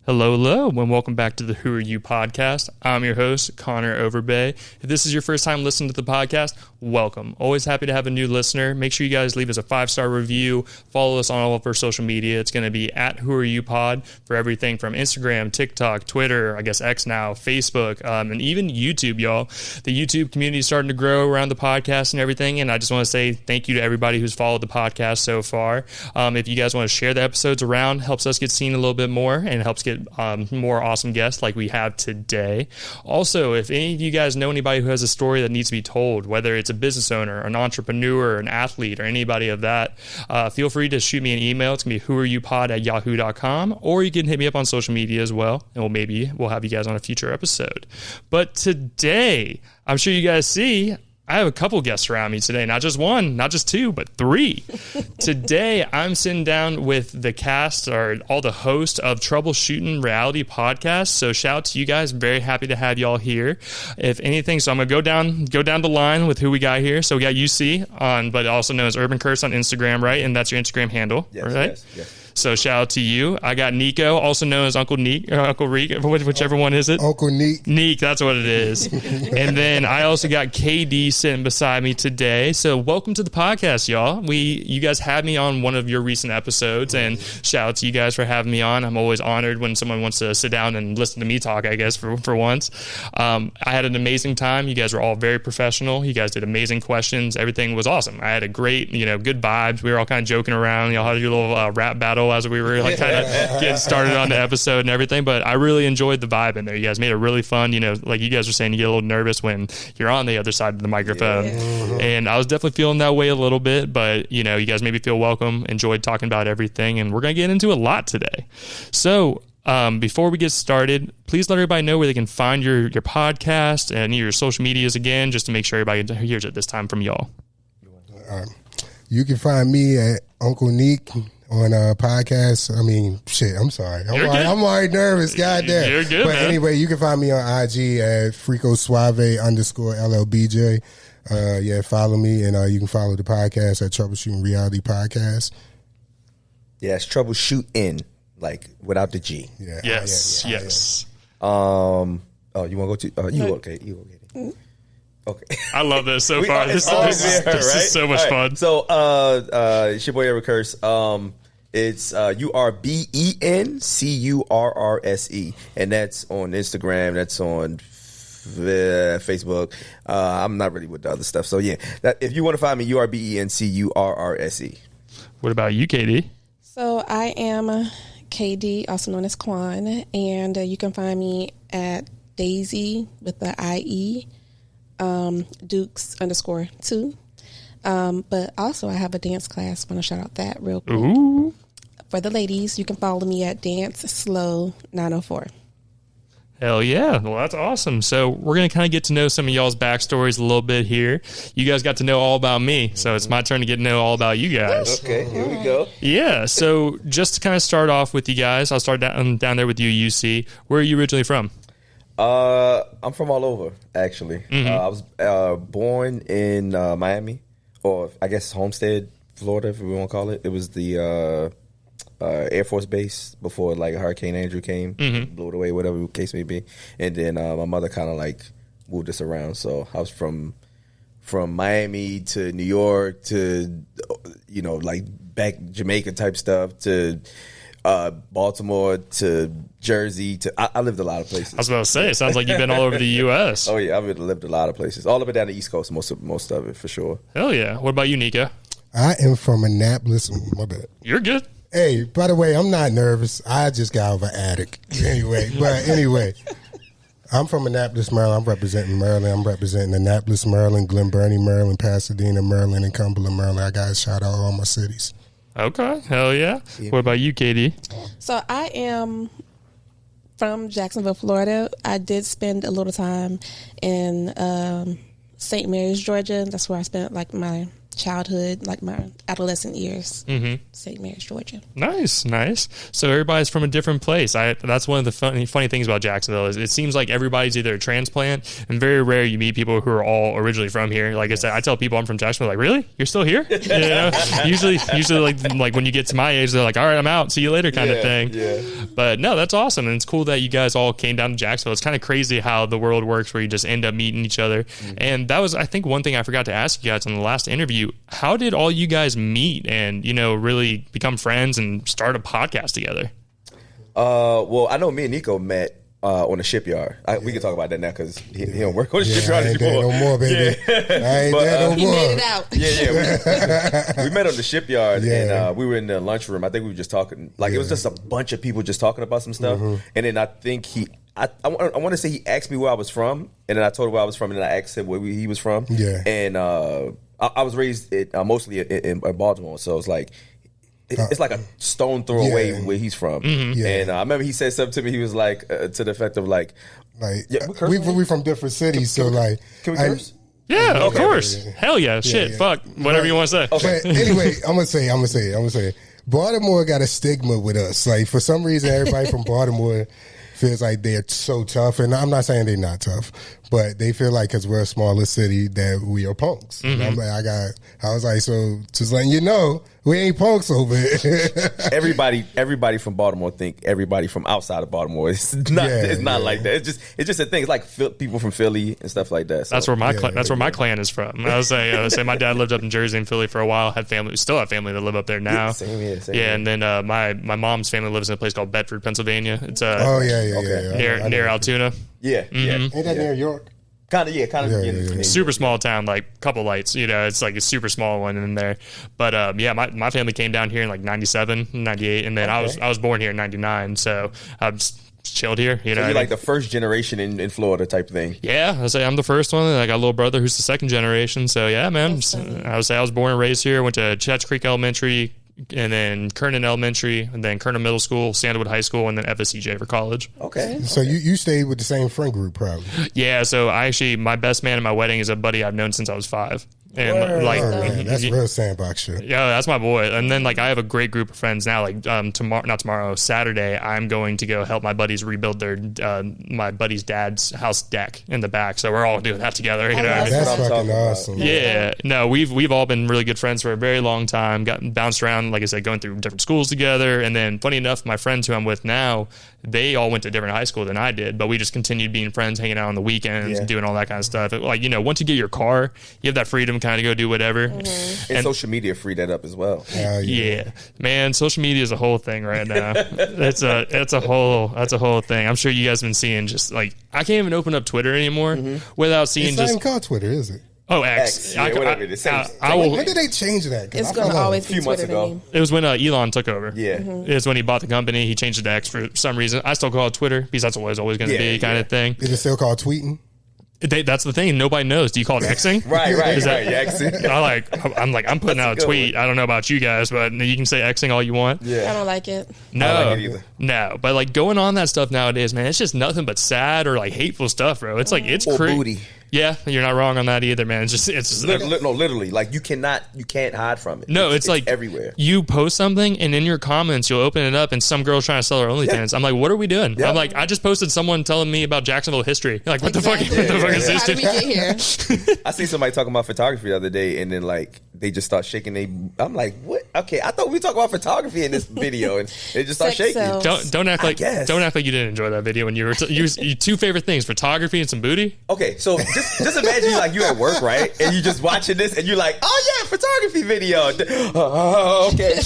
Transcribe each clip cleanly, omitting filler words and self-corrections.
Hello, hello, and welcome back to the Who Are You podcast. I'm your host, Connor Overbay. If this is your first time listening to the podcast, welcome. Always happy to have a new listener. Make sure you guys leave us a 5-star review. Follow us on all of our social media. It's going to be at Who Are You Pod for everything from Instagram, TikTok, Twitter, I guess X now, Facebook, and even YouTube, y'all. The YouTube community is starting to grow around the podcast and everything, and I just want to say thank you to everybody who's followed the podcast so far. If you guys want to share the episodes around, helps us get seen a little bit more and helps get more awesome guests like we have today. Also, if any of you guys know anybody who has a story that needs to be told, whether it's a business owner, an entrepreneur, an athlete, or anybody of that, feel free to shoot me an email. It's going to be whoareyoupod@yahoo.com, or you can hit me up on social media as well, and we'll have you guys on a future episode. But today, I'm sure you guys see, I have a couple guests around me today, not just one, not just two, but three. Today, I'm sitting down with the cast, or all the hosts of Troubleshootin Reality podcast. So shout out to you guys. Very happy to have y'all here. If anything, so I'm going to go down the line with who we got here. So we got UC on, but also known as Urben Currse on Instagram, right? And that's your Instagram handle, yes, right? Yes. So shout out to you. I got Nico, also known as Uncle Neek, or Uncle Reek, whichever one is it? Uncle Neek. Neek, that's what it is. And then I also got KD sitting beside me today. So welcome to the podcast, y'all. You guys had me on one of your recent episodes, and shout out to you guys for having me on. I'm always honored when someone wants to sit down and listen to me talk, I guess, for once. I had an amazing time. You guys were all very professional. You guys did amazing questions. Everything was awesome. I had a great, good vibes. We were all kind of joking around. Y'all had your little rap battle as we were kind of getting started on the episode and everything, but I really enjoyed the vibe in there. You guys made it really fun. Like you guys were saying, you get a little nervous when you're on the other side of the microphone. And I was definitely feeling that way a little bit, but you guys made me feel welcome, enjoyed talking about everything, and we're going to get into a lot today. So before we get started, please let everybody know where they can find your podcast and your social medias again, just to make sure everybody hears it this time from y'all. You can find me at Uncle Neek on a podcast. I'm sorry. I'm already nervous. Goddamn. You're good, but man. Anyway, you can find me on IG at FricoSuave_LLBJ. Follow me, and you can follow the podcast at Troubleshootin Reality Podcast. Yeah, it's Troubleshootin, like without the G. Yeah. Yes. Yeah. You want to go to? You okay? Okay. I love this so far. This is so much fun. So, it's your boy Urben Currse. It's URBENCURRSE, and that's on Instagram. That's on Facebook. I'm not really with the other stuff. So yeah, if you want to find me, URBENCURRSE. What about you, KD? So I am KD, also known as Quan, and you can find me at Daisy with the IE. Dukes_2. But also I have a dance class. Want to shout out that real quick. Ooh. For the ladies, you can follow me at Dance Slow 904. Hell yeah. Well, that's awesome. So we're going to kind of get to know some of y'all's backstories a little bit here. You guys got to know all about me, so it's my turn to get to know all about you guys. Okay, here we go. Yeah, so just to kind of start off with you guys, I'll start down there with you, UC. Where are you originally from? I'm from all over, actually. I was born in Miami, or I guess Homestead, Florida, if we want to call it. It was the Air Force Base before Hurricane Andrew came, blew it away, whatever the case may be. And then my mother kind of moved us around. So I was from Miami to New York to back Jamaica type stuff to Baltimore to Jersey to I lived a lot of places. I was about to say, it sounds like you've been all over the U.S. Oh yeah, I've lived a lot of places, all up and down the East Coast, most of it for sure. Hell yeah. What about you, Nico? I am from Annapolis. My bad. You're good. Hey, by the way, I'm not nervous. I just got over attic. Anyway, I'm from Annapolis, Maryland. I'm representing Maryland. I'm representing Annapolis, Maryland, Glen Burnie, Maryland, Pasadena, Maryland, and Cumberland, Maryland. I got to shout out all my cities. Okay, hell yeah. What about you, KD? So I am from Jacksonville, Florida. I did spend a little time in St. Mary's, Georgia. That's where I spent my childhood, like my adolescent years. St. Mary's, Georgia. Nice. So everybody's from a different place. That's one of the funny things about Jacksonville is it seems like everybody's either a transplant, and very rare you meet people who are all originally from here. Like I said, I tell people I'm from Jacksonville, like, really? You're still here? You know? Usually like when you get to my age, they're like, all right, I'm out. See you later kind of thing. Yeah. But no, that's awesome. And it's cool that you guys all came down to Jacksonville. It's kind of crazy how the world works where you just end up meeting each other. And that was, I think, one thing I forgot to ask you guys on the last interview. How did all you guys meet and, really become friends and start a podcast together? Well, I know me and Nico met on the shipyard. We can talk about that now because he don't work on the shipyard anymore. No more, baby. I ain't there no more. He made it out. We met on the shipyard and we were in the lunchroom. I think we were just talking. Like it was just a bunch of people just talking about some stuff. And then I think I want to say he asked me where I was from, and then I told him where I was from, and then I asked him where he was from. Yeah. And I was raised mostly in Baltimore, so it's like it's like a stone throw away where he's from. And I remember he said something to me. He was like to the effect of like we from different cities, so like can we curse? Yeah, of course. Hell yeah, shit, fuck, whatever you want to say. Okay. But anyway, I'm gonna say. Baltimore got a stigma with us. Like for some reason, everybody from Baltimore feels like they're so tough, and I'm not saying they're not tough, but they feel like because we're a smaller city that we are punks. I'm like, I was like, so just letting you know, we ain't punks over here. everybody from Baltimore think everybody from outside of Baltimore. It's not like that. It's just a thing. It's like people from Philly and stuff like that. So. That's where my clan is from. I was say my dad lived up in Jersey and Philly for a while. Still have family that live up there now. Same here. And then my mom's family lives in a place called Bedford, Pennsylvania. It's near Altoona. Ain't that near York? Kind of. Super small town, like couple lights. It's like a super small one in there. But my family came down here in like 97, 98, and then I was born here in 99. So I've just chilled here. So you're like the first generation in Florida type thing. Yeah, I say I'm the first one. I got a little brother who's the second generation. So yeah, man. I would say I was born and raised here. Went to Chats Creek Elementary, and then Kernan Elementary, and then Kernan Middle School, Sandalwood High School, and then FSCJ for college. Okay. So you stayed with the same friend group, probably. Yeah. So my best man at my wedding is a buddy I've known since I was 5. And man, that's real sandbox shit. Yeah, that's my boy. And then I have a great group of friends now. Like Saturday, I'm going to go help my buddies rebuild my buddy's dad's house deck in the back. So we're all doing that together. That's fucking awesome. Yeah. No, we've all been really good friends for a very long time. Got bounced around, like I said, going through different schools together. And then, funny enough, my friends who I'm with now, they all went to a different high school than I did, but we just continued being friends, hanging out on the weekends, doing all that kind of stuff. Like, once you get your car, you have that freedom kind of go do whatever. And social media freed that up as well. Yeah, man, social media is a whole thing right now. That's a whole thing. I'm sure you guys have been seeing just like, I can't even open up Twitter anymore without seeing it's not even called Twitter, is it? Oh, X. Whatever. When did they change that? It's going to always be few months Twitter ago. It was when Elon took over. Yeah. It's when he bought the company. He changed it to X for some reason. I still call it Twitter because that's what it's always going to be kind of thing. Is it still called tweeting? That's the thing. Nobody knows. Do you call it Xing? Right. Xing. I'm putting out a tweet. I don't know about you guys, but you can say Xing all you want. Yeah. I don't like it. I don't like it either. No. But going on that stuff nowadays, man, it's just nothing but sad or hateful stuff, bro. It's it's crazy. Booty. Yeah, you're not wrong on that either, man. It's just literally. Like you can't hide from it. No, it's like everywhere. You post something, and in your comments, you'll open it up, and some girl's trying to sell her OnlyFans. I'm like, what are we doing? I'm like, I just posted someone telling me about Jacksonville history. Like, what the fuck is this? How did we get here? I seen somebody talking about photography the other day, and then they just start shaking. I'm like, what? Okay, I thought we were talking about photography in this video, and they just start shaking. Don't act like you didn't enjoy that video when you were your two favorite things: photography and some booty. Okay, so just imagine you at work, right? And you just watching this and you're like, oh yeah, photography video. Okay.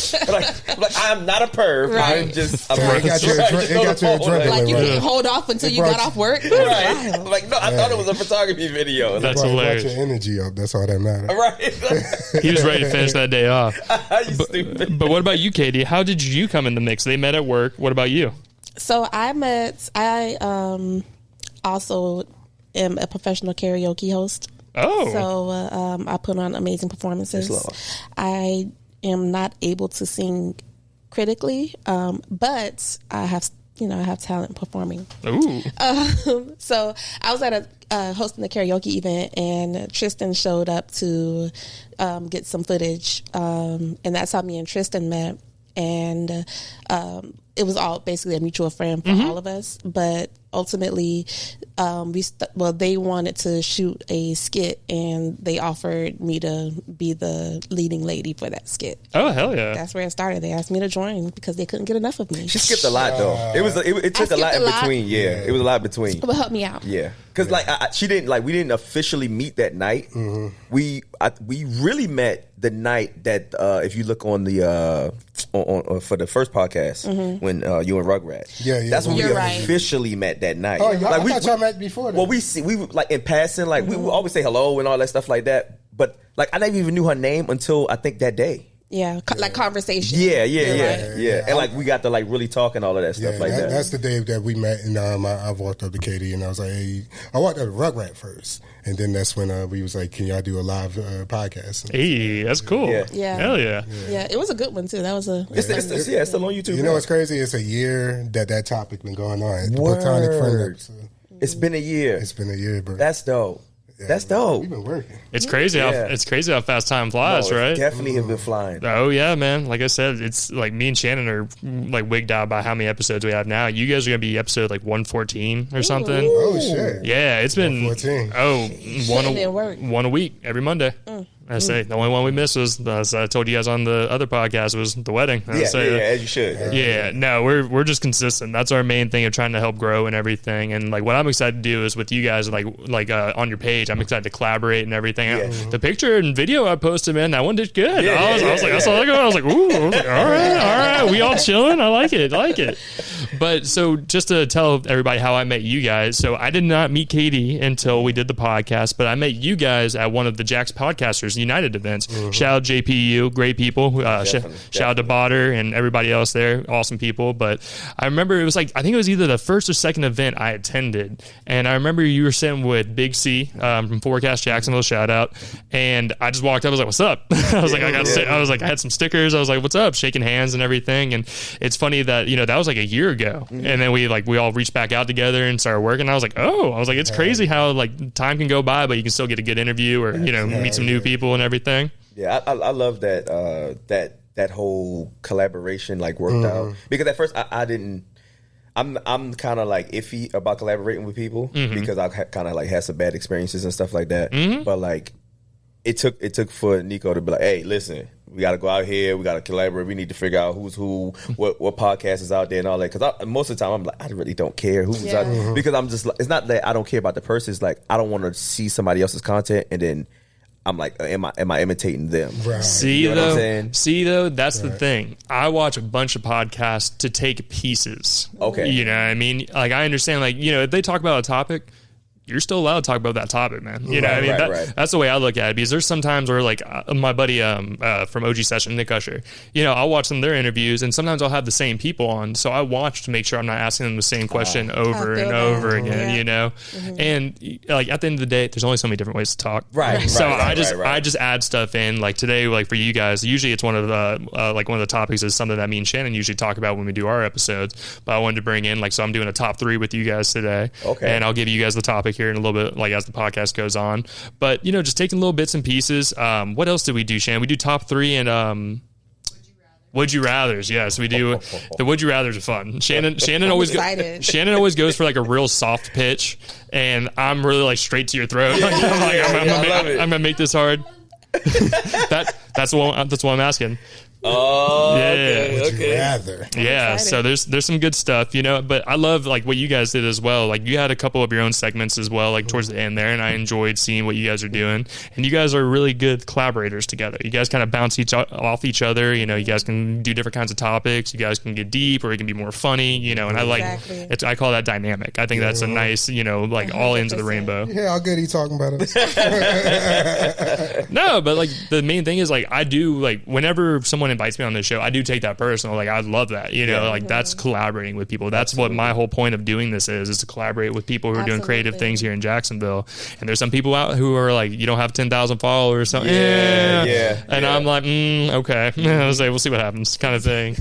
Like I'm not a perv. Right. I'm just it got your adrenaline. Like you can't hold off until you got off work. Right. Like, no, I thought it was a photography video. That's hilarious. Brought your energy up. That's all that matters. Right. He was ready to finish that day off. You stupid. But what about you, Kd? How did you come in the mix? They met at work. What about you? So I also am a professional karaoke host. Oh. So I put on amazing performances. I am not able to sing critically, but I have talent performing. Ooh. So I was at hosting the karaoke event, and Tristan showed up to get some footage, and that's how me and Tristan met. And it was all basically a mutual friend for all of us, but ultimately they wanted to shoot a skit, and they offered me to be the leading lady for that skit. Oh, hell yeah. That's where it started. They asked me to join because they couldn't get enough of me. She skipped a lot though. It took a lot in between. Yeah, it was a lot between. But help me out. Yeah, because she didn't we didn't officially meet that night. We really met the night that if you look on the on for the first podcast when you and Rugrat. That's when we officially met that night. Oh, I thought y'all met before that. Well, we like in passing, like we would always say hello and all that stuff like that. But like I never even knew her name until I think that day. Yeah, like conversation. Yeah. And like we got to like really talk and all of that stuff like that. That's the day that we met, and I walked up to Kd and I was like, hey, I walked up to Rugrat first, and then that's when we was like, can y'all do a live podcast? Hey, that's cool. Yeah. Hell yeah. Yeah, it was a good one too. That was it's still on YouTube. You know what's crazy? It's a year that topic been going on. The Platonic Friend episode. It's been a year. It's been a year, bro. That's dope. That's dope. We've been working. It's crazy how fast time flies, right? Definitely have been flying. Oh yeah, man. Like I said, it's like me and Shannon are like wigged out by how many episodes we have now. You guys are gonna be episode like 114 or something. Oh shit. Yeah, it's been 114. one a week every Monday. I say the only one we missed was as I told you guys on the other podcast was the wedding. As you should. Yeah, no, we're just consistent. That's our main thing of trying to help grow and everything. And like what I'm excited to do is with you guys, like on your page, I'm excited to collaborate and everything. The picture and video I posted, man, that one did good. I was like, I saw that go. I was like, ooh, all right, we all chilling. I like it. But so just to tell everybody how I met you guys. So I did not meet Kd until we did the podcast, but I met you guys at one of the Jack's Podcasters United events. Shout out JPU, great people. Shout out to Botter and everybody else there, awesome people. But I remember it was like, I think it was either the first or second event I attended, and I remember you were sitting with Big C from Forecast Jacksonville, shout out, and I just walked up, I was like, what's up? I was like, I had some stickers, I was like, what's up, shaking hands and everything. And it's funny that that was like a year ago, and then we all reached back out together and started working. I was like, it's crazy how like time can go by, but you can still get a good interview or meet some new people and everything. Yeah, I love that that whole collaboration like worked out, because at first I didn't. I'm kind of like iffy about collaborating with people because I kind of like had some bad experiences and stuff like that. But like it took for Nico to be like, hey, listen, we got to go out here, we got to collaborate, we need to figure out who's who, what podcast is out there and all that. Because most of the time I'm like, I really don't care who's out there, because I'm just, it's not that I don't care about the person, it's like I don't want to see somebody else's content and then I'm like, am I imitating them? Right. See though, that's the thing. I watch a bunch of podcasts to take pieces. Okay. You know what I mean? Like I understand, like, if they talk about a topic, you're still allowed to talk about that topic, man. You know what I mean? That's the way I look at it, because there's sometimes where like my buddy from OG Session, Nick Usher, I'll watch some of their interviews, and sometimes I'll have the same people on, so I watch to make sure I'm not asking them the same question over and over again, And like at the end of the day, there's only so many different ways to talk. So I just add stuff in. Like today, like for you guys, usually it's one of the topics is something that me and Shannon usually talk about when we do our episodes. But I wanted to bring in so I'm doing a top 3 with you guys today. Okay. And I'll give you guys the topic here in a little bit, like as the podcast goes on. But just taking little bits and pieces. What else did we do, Shannon? We do top 3 and Would You Rathers. Yes, we do. The Would You Rathers are fun. Shannon always goes for like a real soft pitch, and I'm really like straight to your throat. I'm gonna make this hard. That's what I'm asking. Oh, yeah. Okay. Rather. Yeah, so there's some good stuff, but I love like what you guys did as well. Like you had a couple of your own segments as well, like towards the end there, and I enjoyed seeing what you guys are doing. And you guys are really good collaborators together. You guys kind of bounce off each other. You guys can do different kinds of topics. You guys can get deep, or it can be more funny. And I like it. I call that dynamic. I think that's a nice, like all ends of the rainbow. Yeah, how good are you talking about us? No, but like the main thing is like I do like whenever someone invites me on this show, I do take that personal. Like I love that, like that's collaborating with people. That's what my whole point of doing this is to collaborate with people who are doing creative things here in Jacksonville. And there's some people out who are like, you don't have 10,000 followers or something. And I'm like, okay. I was like, we'll see what happens, kind of thing.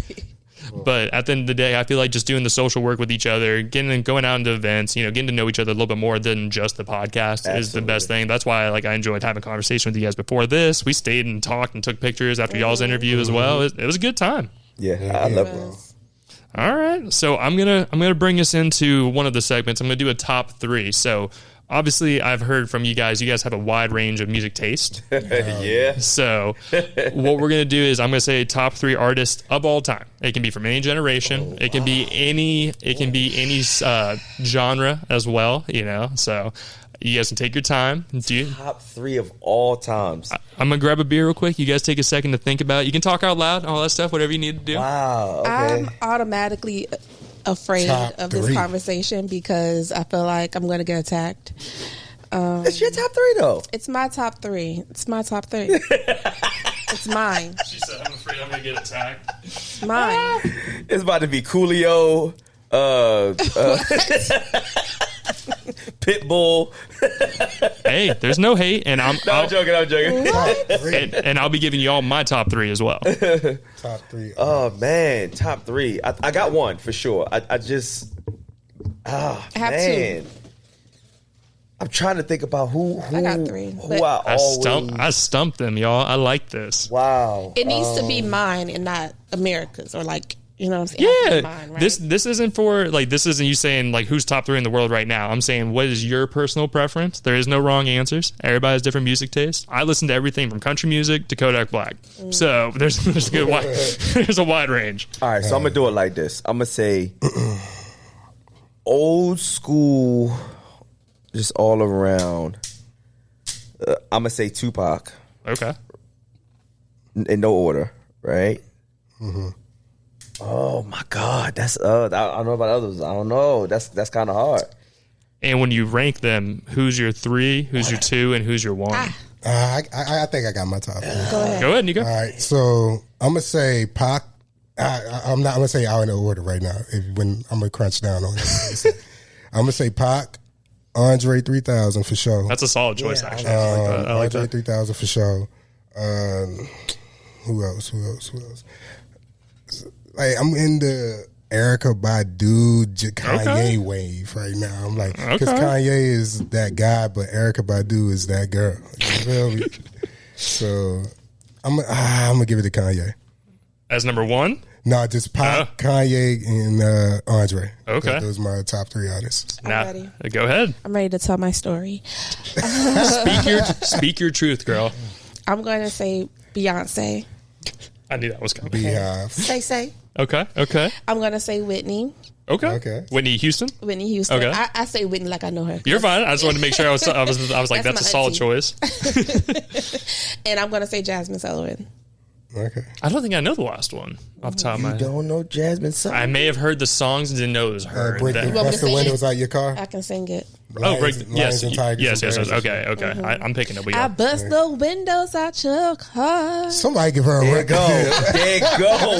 But at the end of the day, I feel like just doing the social work with each other, going out into events, getting to know each other a little bit more than just the podcast is the best thing. That's why I enjoyed having a conversation with you guys before this. We stayed and talked and took pictures after y'all's interview as well. It was a good time. Yeah, I love it. All right, so I'm gonna bring us into one of the segments. I'm gonna do a top 3. So obviously, I've heard from you guys. You guys have a wide range of music taste. Yeah. So what we're gonna do is I'm gonna say top 3 artists of all time. It can be from any generation. It can be any. It can be any genre as well. So you guys can take your time. Top 3 of all times. I'm gonna grab a beer real quick. You guys take a second to think about it. You can talk out loud, all that stuff, whatever you need to do. Wow. Okay. I'm automatically afraid of this conversation because I feel like I'm going to get attacked. It's your top 3, though. It's my top 3. It's my top 3. It's mine. She said, "I'm afraid I'm gonna get attacked." It's mine. It's about to be Coolio, Pitbull. Hey, there's no hate, and I'm joking. and I'll be giving you all my top 3 as well. Top 3. Oh man, top 3. I got one for sure. I just, I have man. 2. I'm trying to think about who I got 3, who I stumped them, y'all. I like this. Wow. It needs to be mine and not America's or you know what I'm saying? It has to be mine, right? This isn't for this isn't you saying who's top 3 in the world right now. I'm saying what is your personal preference. There is no wrong answers. Everybody has different music tastes. I listen to everything from country music to Kodak Black. So there's a good there's a wide range. All right, so I'm gonna do it like this. I'm gonna say old school, just all around. I'm gonna say Tupac. Okay. In no order, right? Mm-hmm. Oh my God, that's I don't know about others. I don't know. That's kind of hard. And when you rank them, who's your 3, who's your 2, and who's your 1? I think I got my top 3. Go ahead, Nico. All right, so I'm gonna say Pac. I'm gonna say out in the order right now. When I'm gonna crunch down on it, I'm gonna say Pac, Andre 3000 for sure. That's a solid choice, actually. I like Andre that. 3000 for sure. Who else? I'm in the Erykah Badu, Kanye wave right now. I'm like, because Kanye is that guy, but Erykah Badu is that girl. You feel me? So I'm gonna give it to Kanye. As number 1? No, just Pac, Kanye, and Andre. Okay. Those are my top 3 artists. I'm ready. Go ahead. I'm ready to tell my story. Speak your truth, girl. I'm going to say Beyonce. I knew that was coming. Beehive. Say. Okay. I'm going to say Whitney. Okay. Whitney Houston. Whitney Houston. Okay. I say Whitney like I know her. You're fine. I just wanted to make sure I was like, that's a solid my choice. And I'm going to say Jasmine Sullivan. Okay. I don't think I know the last one off the top of my You head. don't know Jasmine Sullivan? I may have heard the songs and didn't know it was her. Break That- the, bust the sing windows it? out your car. I can sing it. Yes. and Tigers Yes. and Bears. Okay. I'm picking up. I bust the windows out your car. Somebody give her a There you record. go.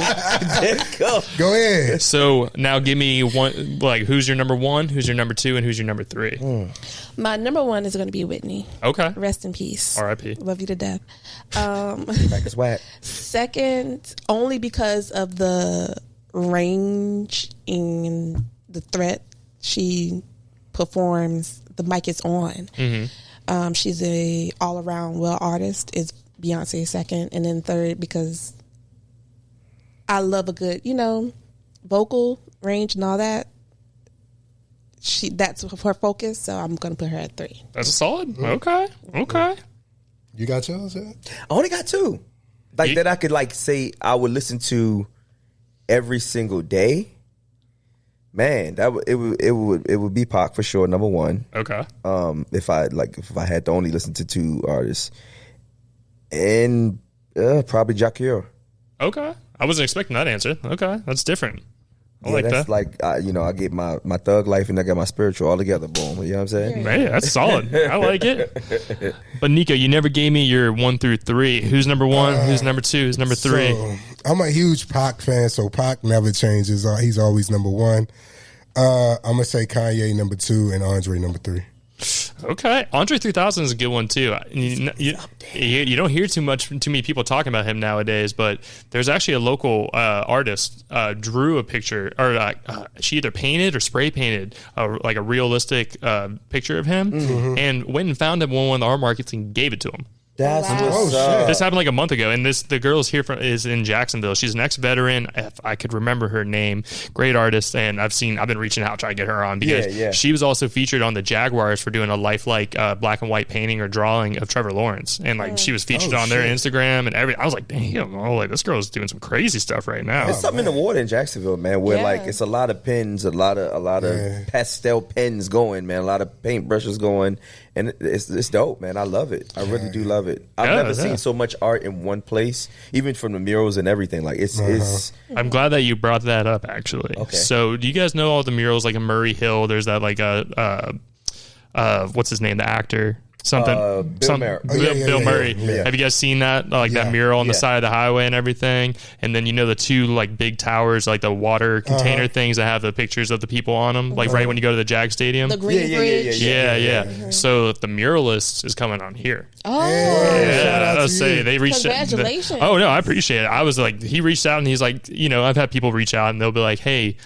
There you go. Go ahead. So now give me one. Who's your number 1? Who's your number 2? And who's your number 3? My number 1 is going to be Whitney. Okay. Rest in peace. R.I.P. Love you to death. Back is whack. Second, only because of the range and the threat she performs. The mic is on. Mm-hmm. She's a all around well artist. Is Beyonce second, and then third because I love a good vocal range and all that. That's her focus, so I'm gonna put her at 3. That's a solid. Okay. You got yours? Yeah? I only got 2. That I could say I would listen to every single day. Man, it would be Pac for sure, number 1. Okay. If I had to only listen to 2 artists, and probably Jacquier. Okay. I wasn't expecting that answer. Okay, that's different. I like that's that. I get my thug life and I got my spiritual all together. Boom. You know what I'm saying? Man, that's solid. I like it. But Nico, you never gave me your 1 through 3. Who's number 1? Who's number 2? Who's number 3? So, I'm a huge Pac fan, so Pac never changes. He's always number 1. I'm gonna say Kanye number 2 and Andre number 3. Okay, Andre 3000 is a good one too. You don't hear too many people talking about him nowadays, but there's actually a local artist drew a picture, or she either painted or spray painted like a realistic picture of him, and went and found him on one of the art markets and gave it to him. That's what's shit. up. This happened like a month ago, and the girl's here is in Jacksonville. She's an ex-veteran. If I could remember her name, great artist, and I've been reaching out trying to get her on because she was also featured on the Jaguars for doing a lifelike black and white painting or drawing of Trevor Lawrence, and like she was featured on their Instagram and everything. I was like, damn, like this girl's doing some crazy stuff right now. There's something in the water in Jacksonville, man, where like it's a lot of pens, a lot of pastel pens going, man, a lot of paintbrushes going. And it's dope, man. I love it. I really do love it. I've never seen so much art in one place, even from the murals and everything. Like it's. I'm glad that you brought that up. Actually, Okay. So do you guys know all the murals like in Murray Hill? There's that like what's his name? The actor. Something. Bill Murray. Bill Murray. Yeah. Have you guys seen that? Like that mural on the side of the highway and everything? And then the two like big towers, like the water container things that have the pictures of the people on them, like right when you go to the Jag Stadium. The Green Bridge. Yeah. So the muralist is coming on here. Oh, Yeah, I'll say they reached out. Congratulations. Oh no, I appreciate it. I was like, he reached out and he's like, I've had people reach out and they'll be like, hey,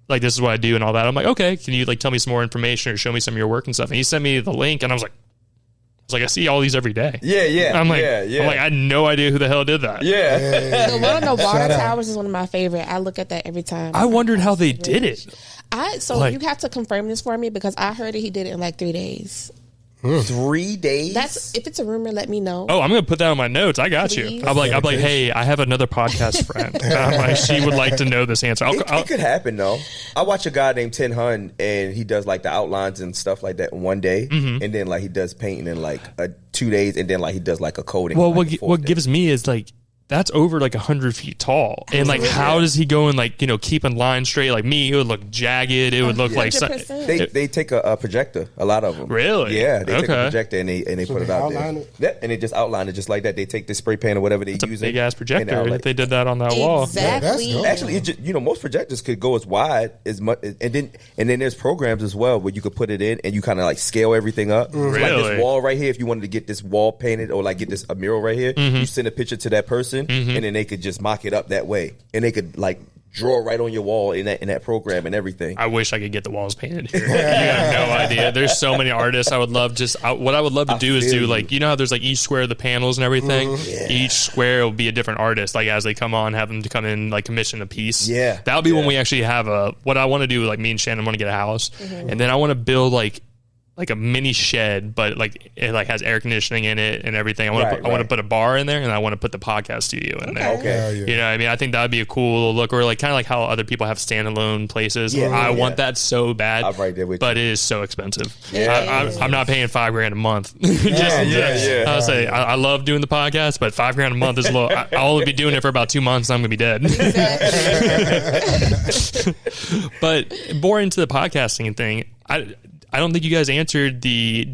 like this is what I do and all that. I'm like, okay, can you like tell me some more information or show me some of your work and stuff? And he sent me the link and I was like, I see all these every day. Yeah. I'm like, I had no idea who the hell did that. Yeah. The one on the water towers is one of my favorite. I look at that every time. I wondered how they did it. You have to confirm this for me because I heard that he did it in like 3 days. 3 days. That's if it's a rumor, let me know. Oh, I'm gonna put that on my notes. I got Please. you. I'm like, hey, I have another podcast friend. I'm like, she would like to know this answer. It could happen though. I watch a guy named Tin Hun, and he does like the outlines and stuff like that in one day, and then like he does painting in like 2 days, and then like he does like a coding. Well, like what gives me is like that's over like 100 feet tall, and like how does he go and like keep in line straight? Like me, it would look jagged. It would look like 100%. they take a projector. A lot of them, Really? Yeah, they take a Okay. projector and they put it out outline there. it? Yeah, and they just outline it just like that. They take the spray paint or whatever they It's a use. big ass and projector. outline If they it. did that on that wall, Exactly. Yeah, that's dope. Actually, it just, most projectors could go as wide as much, and then there's programs as well where you could put it in and you kind of like scale everything up. So like Really? this wall right here, if you wanted to get this wall painted or like get a mural right here, you send a picture to that person, and then they could just mock it up that way, and they could like draw right on your wall in that program and everything. I wish I could get the walls painted here. You have no idea. There's so many artists. I would love what I would love to do is feel do you. like how there's like each square of the panels and everything. Each square will be a different artist. Like as they come on, have them to come in like commission a piece. Yeah. That'll be when we actually have what I want to do. Like me and Shannon want to get a house, and then I want to build like a mini shed, but like it like has air conditioning in it and everything. I want to put a bar in there, and I want to put the podcast studio in there. Okay. Hell yeah. You know what I mean? I think that would be a cool look, or like kind of like how other people have standalone places. Yeah, I yeah. want that so bad. I'm right there with but you. it is so expensive. Yeah. I'm not paying $5,000 a month. yeah. I'll say I love doing the podcast, but $5,000 a month is low. I'll only be doing it for about 2 months. And I'm gonna be dead. But more into the podcasting thing, I don't think you guys answered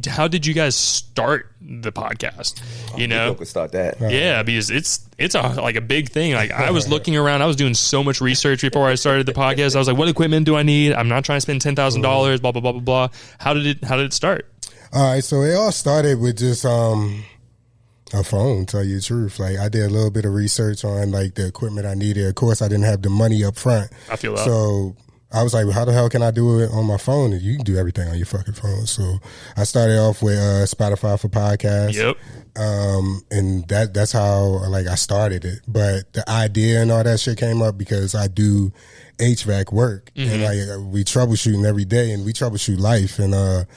how did you guys start the podcast? We could start that. Yeah, because it's like a big thing. Like I was looking around, I was doing so much research before I started the podcast. I was like, what equipment do I need? I'm not trying to spend $10,000, blah, blah, blah, blah, blah. How did it start? All right, so it all started with just a phone, tell you the truth. Like I did a little bit of research on like the equipment I needed. Of course, I didn't have the money up front. I feel that. So I was like, well, how the hell can I do it on my phone? And you can do everything on your fucking phone. So I started off with Spotify for podcasts. Yep. And that's how like I started it. But the idea and all that shit came up because I do HVAC work and like we troubleshooting every day and we troubleshoot life. And I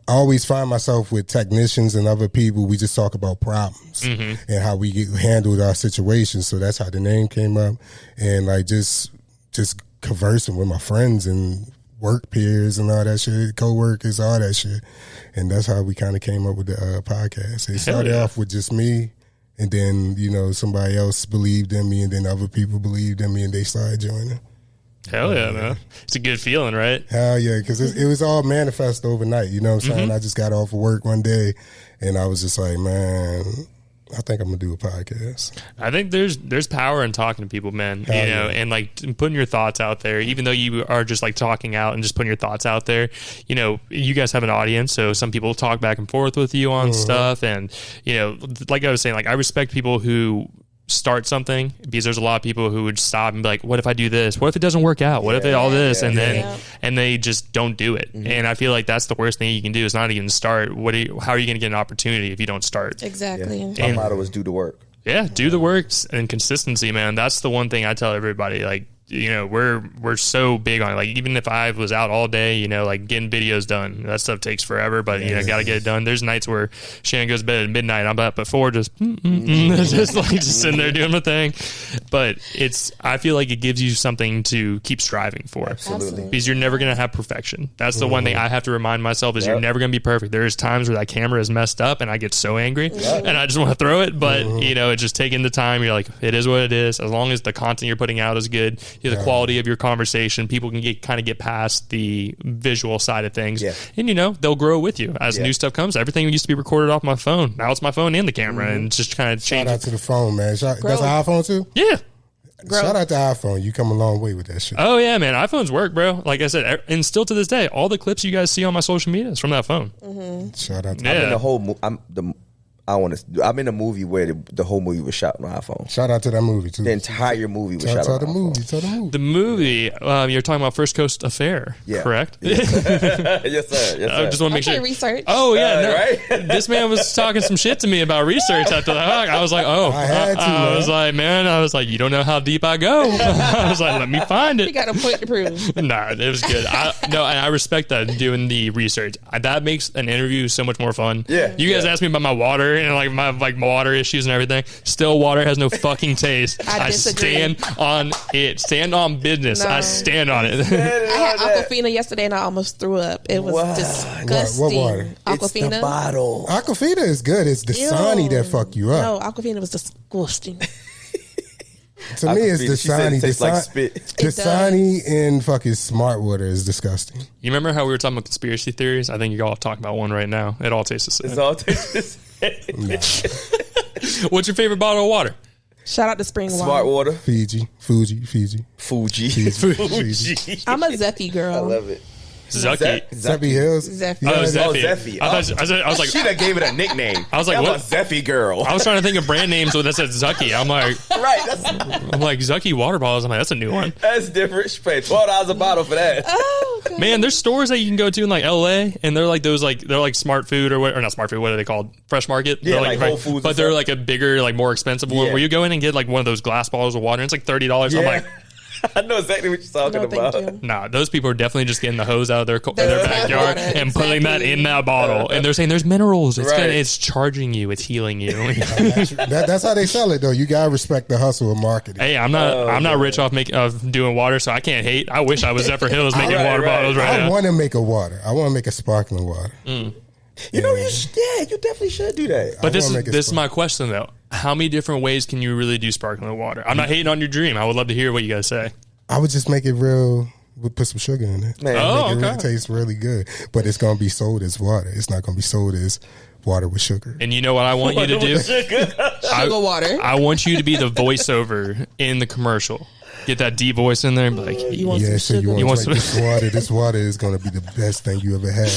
always find myself with technicians and other people. We just talk about problems and how we handled our situations. So that's how the name came up. And like just conversing with my friends and work peers and all that shit, co-workers, all that shit. And that's how we kind of came up with the podcast. It started off with just me, and then, somebody else believed in me, and then other people believed in me, and they started joining. Hell yeah, man. It's a good feeling, right? Hell yeah, because it was all manifest overnight, you know what I'm saying? I just got off of work one day, and I was just like, man, I think I'm gonna do a podcast. I think there's power in talking to people, man. Hell you know, yeah. and like putting your thoughts out there, even though you are just like talking out and just putting your thoughts out there. You know, you guys have an audience, so some people talk back and forth with you on stuff, and you know, like I was saying, like I respect people who start something, because there's a lot of people who would stop and be like, what if I do this? What if it doesn't work out? What if it all this? And then and they just don't do it. And I feel like that's the worst thing you can do, is not even start. How are you going to get an opportunity if you don't start? Exactly. My motto is do the work. Yeah, do the work and consistency, man. That's the one thing I tell everybody. Like, you know, we're so big on it. Like, even if I was out all day, you know, like getting videos done, that stuff takes forever, but you know, got to get it done. There's nights where Shannon goes to bed at midnight, I'm up at 4, just just sitting there doing my thing. But I feel like it gives you something to keep striving for. Absolutely. Because you're never going to have perfection. That's the one thing I have to remind myself, is you're never going to be perfect. There's times where that camera is messed up and I get so angry and I just want to throw it. But, you know, it's just taking the time. You're like, it is what it is. As long as the content you're putting out is good, the quality of your conversation, people can get past the visual side of things. And, you know, they'll grow with you. As new stuff comes, everything used to be recorded off my phone. Now it's my phone and the camera, and just kind of change. Shout out to the phone, man. That's an iPhone too? Yeah. Shout out to iPhone. You come a long way with that shit. Oh yeah, man. iPhones work, bro. Like I said, and still to this day, all the clips you guys see on my social media is from that phone. Shout out to Yeah. I'm in the whole. I'm in a movie where the whole movie was shot on iPhone. Shout out to that movie too. The entire movie was Tell shot on the iPhone. movie. Tell the movie. The movie, you're talking about First Coast Affair, correct? Yes, sir. Yes, I sir. just want to make sure. Research. Oh yeah, no. Right? This man was talking some shit to me about research after that. I was like, oh, I had to, I was man. like, you don't know how deep I go. I was like, let me find You it. got a point to prove. Nah, it was good. And I respect that, doing the research. That makes an interview so much more fun. Yeah. You guys asked me about my water and like my water issues and everything. Still, water has no fucking taste. I disagree. stand on it. Stand on business. No. I stand on it. I had Aquafina yesterday and I almost threw up. It was disgusting. What water? It's the Aquafina. bottle. Aquafina is good. It's the Dasani that fuck you up. No, Aquafina was disgusting. To me, it's She said Dasani. it tastes like spit. Dasani and fucking smart water is disgusting. You remember how we were talking about conspiracy theories? I think you're all talking about one right now. It all tastes the same. It's all tastes the same. What's your favorite bottle of water? Shout out to Spring Smart Water. water. Fuji. Fuji. I'm a Zeffy girl. I love it. Zucky. Zeffy Hills. Zeffy. Oh, Yeah, Zeffy. Zeffy. I was like, She that gave it a nickname. I was like, I'm what? a Zeffy girl. I was trying to think of brand names that said Zucky. I'm like, Right. Zucky water bottles. I'm like, that's a new one. That's different. She paid $12 a bottle for that. Oh, okay. Man, there's stores that you can go to in like LA, and they're like those they're like Smart Food or not Smart Food. What are they called? Fresh Market. Yeah, They're like Whole Foods but and they're stuff. like a bigger, like more expensive one Yeah. where you go in and get like one of those glass bottles of water. And it's like $30. Yeah. I'm like, I know exactly what you're talking No, thank about. you. nah, those people are definitely just getting the hose out of their That's backyard water, and putting that exactly. in that bottle, and they're saying there's minerals. It's Right. it's charging you. It's healing you. That's how they sell it, though. You gotta respect the hustle of marketing. Hey, I'm not rich off doing water, so I can't hate. I wish I was Zephyr Hills making Right, water right. bottles right I now. want to make a water. I want to make a sparkling water. You know, you definitely should do that. But this wanna is make it this is fun. my question though. How many different ways can you really do sparkling water? I'm not hating on your dream. I would love to hear what you guys say. I would just make it real. We'll put some sugar in it. Man. Oh, Make it okay. really taste really good. But it's gonna be sold as water. It's not gonna be sold as water with sugar. And you know what I want you to do? Sugar water. I want you to be the voiceover in the commercial. Get that deep voice in there and be like, You want Yeah, some so sugar? you You want want to drink this water. This water is gonna be the best thing you ever had.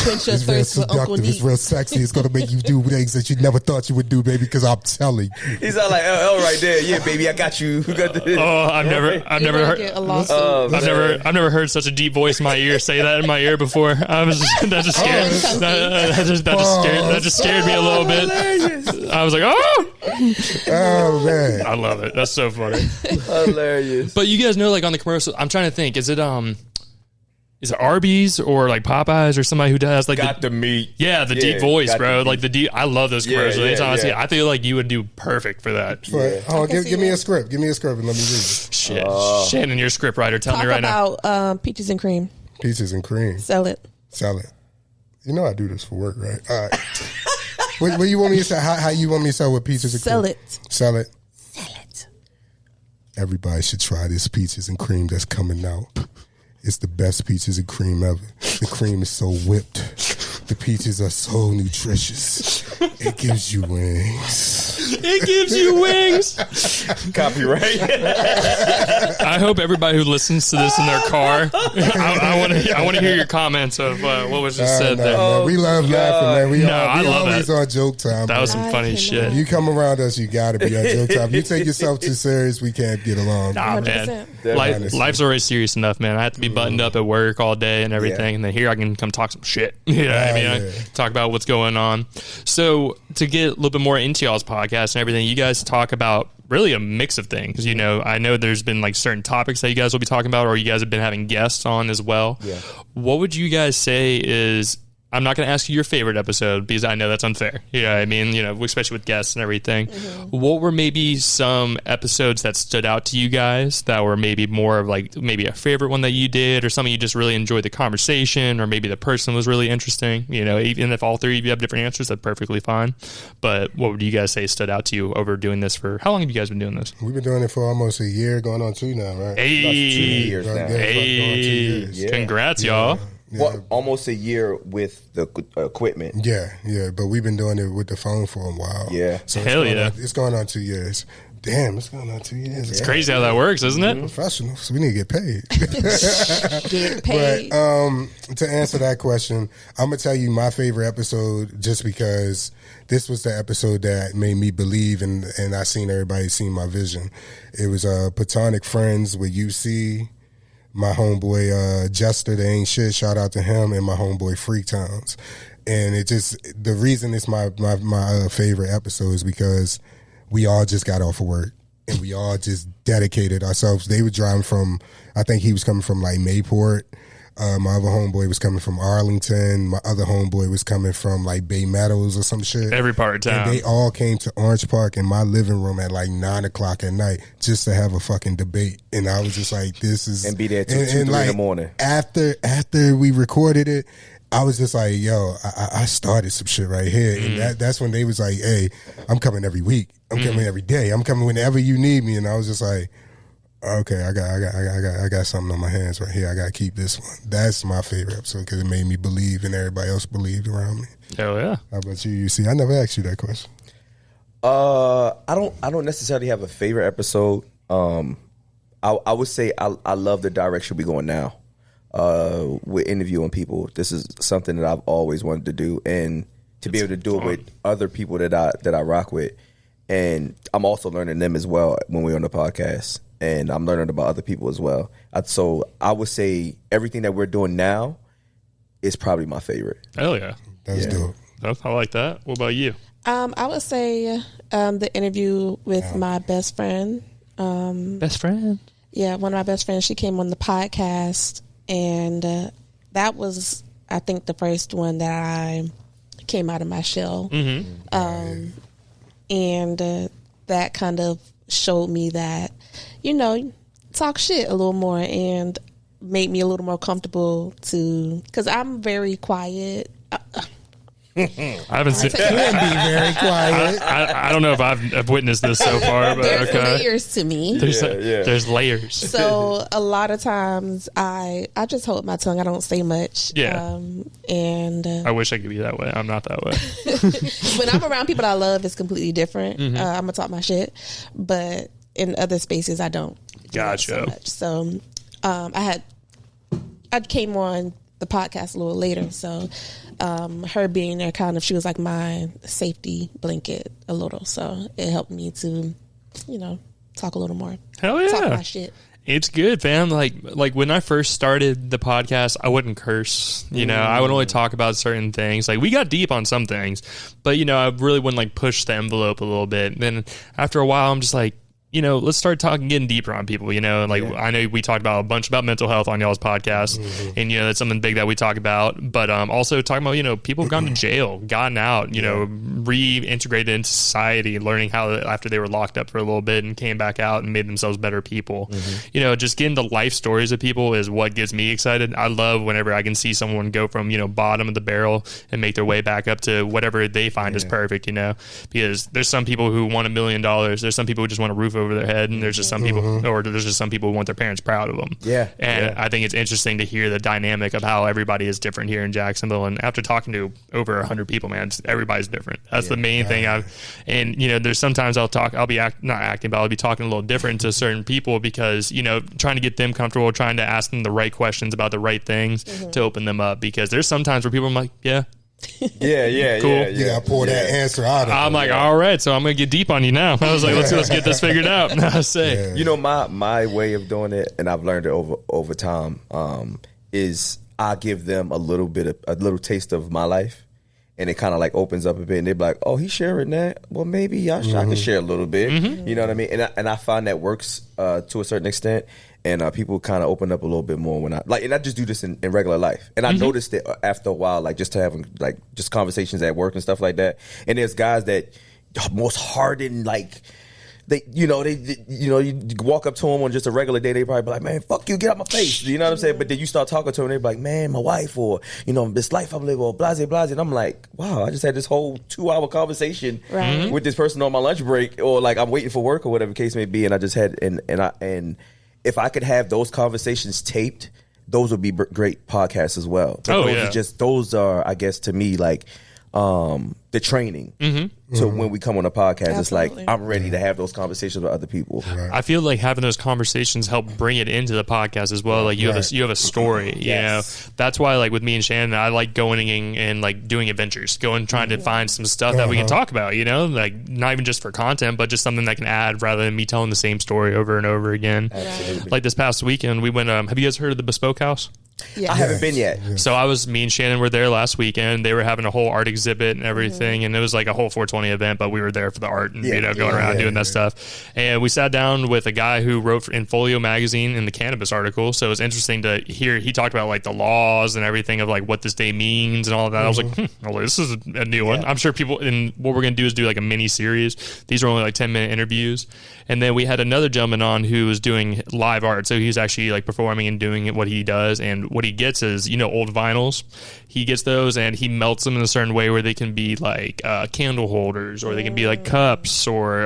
Quench your It's real thirst with Uncle seductive. It's Neek. real sexy. It's gonna make you do things that you never thought you would do, baby. Because I'm telling you. He's all like, oh, right there. Yeah, baby, I got you. Who got this? oh, I've never You're heard. gonna get a lawsuit. I've never heard such a deep voice in my ear say that in my ear before. I was that just scared that just scared me a little bit. I was like, oh, Oh man. I love it. That's so funny. Hilarious. But you guys know, like on the commercial, I'm trying to think. Is it Arby's or like Popeyes or somebody who does like Got the meat. yeah, the deep voice, got bro. the Like the deep. I love those Yeah, commercials. yeah, Anytime I see yeah. it, I feel like you would do perfect for that. But, hold on, can give see me that. a script. Give me a script and let me read it. Shit, Shannon, your script writer. Tell Talk me right now. about peaches and cream. Peaches and cream. Sell it. Sell it. You know I do this for work, right? All right. what you want me to say? How you want me to sell with peaches and Sell cream? it. Sell it. Sell it. Everybody should try this peaches and cream that's coming out. It's the best peaches and cream ever. The cream is so whipped. the peaches are so nutritious. It gives you wings. It gives you wings. Copyright. I hope everybody who listens to this in their car, I want to hear your comments of what was just said there. Man, we love laughing, man. We I love always that. on joke time. That was man. some funny shit. You come around us, you got to be on joke time. You take yourself too serious, we can't get along. Nah, man. 100%. Life's already serious enough, man. I have to be buttoned up at work all day and everything, and then here I can come talk some shit. You know what I mean? I talk about what's going on. So to get a little bit more into y'all's podcast and everything, you guys talk about really a mix of things. You know, I know there's been like certain topics that you guys will be talking about, or you guys have been having guests on as well. Yeah. What would you guys say is, I'm not going to ask you your favorite episode because I know that's unfair. Yeah, I mean, you know, especially with guests and everything. Mm-hmm. What were maybe some episodes that stood out to you guys that were maybe more of like maybe a favorite one that you did, or something you just really enjoyed the conversation, or maybe the person was really interesting? You know, even if all three of you have different answers, that's perfectly fine. But what would you guys say stood out to you over doing this for, how long have you guys been doing this? We've been doing it for almost a year, going on 2 now, right? Hey, 2 years now. hey, Yeah. Congrats, y'all. Yeah. Well, almost a year with the equipment. Yeah, but we've been doing it with the phone for a while. Yeah. So Hell yeah. It's going on 2 years. Damn, it's going on 2 years. It's crazy how that works, isn't it? Professionals, we need to get paid. Get paid. But to answer that question, I'm gonna tell you my favorite episode, just because this was the episode that made me believe, and I seen everybody see my vision. It was Platonic Friends with UC, my homeboy Jester, the Ain't Shit, shout out to him, and my homeboy Freak Towns. And it just, the reason it's my favorite episode is because we all just got off of work and we all just dedicated ourselves. They were driving from, I think he was coming from like Mayport. My other homeboy was coming from Arlington. My other homeboy was coming from like Bay Meadows or some shit. Every part of town. And they all came to Orange Park in my living room at like 9 o'clock at night just to have a fucking debate. And I was just like, this is... And be there till 2, 3 in the morning. After we recorded it, I was just like, yo, I started some shit right here. And that's when they was like, hey, I'm coming every week. I'm coming every day. I'm coming whenever you need me. And I was just like, okay, I got something on my hands right here. I got to keep this one. That's my favorite episode because it made me believe, and everybody else believed around me. Hell yeah. How about you? You see, I never asked you that question. I don't necessarily have a favorite episode. I would say I love the direction we're going now. With interviewing people. This is something that I've always wanted to do, and to be able to do it with other people that I rock with. And I'm also learning them as well when we're on the podcast, and I'm learning about other people as well. So I would say everything that we're doing now is probably my favorite. Hell yeah. That's dope. I like that. What about you? I would say the interview with my best friend. Best friend? Yeah, one of my best friends. She came on the podcast, and that was, I think, the first one that I came out of my shell. Mm-hmm. And that kind of showed me that, you know, talk shit a little more and made me a little more comfortable because I'm very quiet. I haven't seen. You can be very quiet. I don't know if I've witnessed this so far, but There's okay. layers to me. There's layers. So a lot of times I just hold my tongue. I don't say much. Yeah. And I wish I could be that way. I'm not that way. when I'm around people I love, it's completely different. Mm-hmm. I'm gonna talk my shit, but in other spaces I don't. do that Gotcha. So much. So I came on the podcast a little later. So her being there, kind of, she was like my safety blanket a little. So it helped me to, you know, talk a little more. Hell yeah. Talk my shit. It's good, fam. Like when I first started the podcast, I wouldn't curse. You know, I would only talk about certain things. Like, we got deep on some things, but, you know, I really wouldn't like push the envelope a little bit. And then after a while, I'm just like, you know, let's start getting deeper on people, you know, like I know we talked about a bunch about mental health on y'all's podcast, and, you know, that's something big that we talk about, but also talking about, you know, people have gone to jail, gotten out, you know, reintegrated into society, learning how after they were locked up for a little bit and came back out and made themselves better people. You know, just getting the life stories of people is what gets me excited. I love whenever I can see someone go from, you know, bottom of the barrel and make their way back up to whatever they find is perfect, you know, because there's some people who want $1 million. There's some people who just want a roof over over their head, and there's just some people, or there's just some people who want their parents proud of them. Yeah, and I think it's interesting to hear the dynamic of how everybody is different here in Jacksonville. And after talking to over 100 people, man, everybody's different. That's the main thing. And there's sometimes I'll be not acting, but I'll be talking a little different to certain people because trying to get them comfortable, trying to ask them the right questions about the right things to open them up. Because there's sometimes where people are like, yeah. Cool. I pull that answer out of I'm like, all right, so I'm gonna get deep on you now. I was like, let's get this figured out. I say, my way of doing it, and I've learned it over time, is I give them a little taste of my life, and it kind of like opens up a bit, and they're like, oh, he's sharing that. Well, maybe I can share a little bit. You know what I mean? And I find that works to a certain extent. And people kind of open up a little bit more when and I just do this in regular life. And I noticed it after a while, like just having like just conversations at work and stuff like that. And there's guys that most hardened, like you walk up to them on just a regular day, they probably be like, man, fuck you, get out my face. You know what I'm saying? But then you start talking to them, they be like, man, my wife, or this life I'm living, or blase blase. And I'm like, wow, I just had this whole 2-hour conversation with this person on my lunch break, or like I'm waiting for work or whatever the case may be. And I just had and if I could have those conversations taped, those would be great podcasts as well. But those are, I guess, to me, like the training. So when we come on a podcast, it's like I'm ready to have those conversations with other people. I feel like having those conversations help bring it into the podcast as well. Like you have a story. That's why, like with me and Shannon, I like going and like doing adventures, trying to find some stuff that we can talk about. Like not even just for content, but just something that can add rather than me telling the same story over and over again. Absolutely. Like this past weekend, we went. Have you guys heard of the Bespoke House? I haven't been yet. So me and Shannon were there last weekend. They were having a whole art exhibit and everything, and it was like a whole 420 event, but we were there for the art and going around doing that stuff. And we sat down with a guy who wrote in Folio magazine in the cannabis article. So it was interesting to hear. He talked about like the laws and everything of like what this day means and all of that. I was like, well, this is a new one. I'm sure people. And what we're gonna do is do like a mini series. These are only like 10-minute interviews. And then we had another gentleman on who was doing live art. So he's actually like performing and doing what he does. And what he gets is, old vinyls. He gets those and he melts them in a certain way where they can be like candle holders, or they can be like cups, or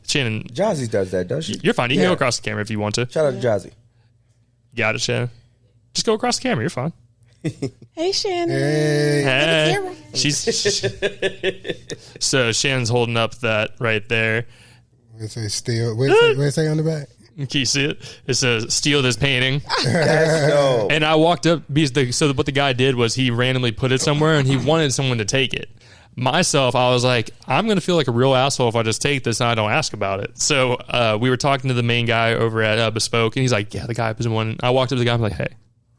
Shannon. Jazzy does that, does she? You're fine. You can go across the camera if you want to. Shout out to Jazzy. Got it, Shannon. Just go across the camera. You're fine. Hey, Shannon. Hey. So Shannon's holding up that right there. What it say on the back? Can you see it? It says, steal this painting. That's dope. And I walked up, so what the guy did was he randomly put it somewhere and he wanted someone to take it. Myself, I was like, I'm going to feel like a real asshole if I just take this and I don't ask about it. So we were talking to the main guy over at Bespoke, and he's like, yeah, the guy was one. I walked up to the guy, I'm like, hey.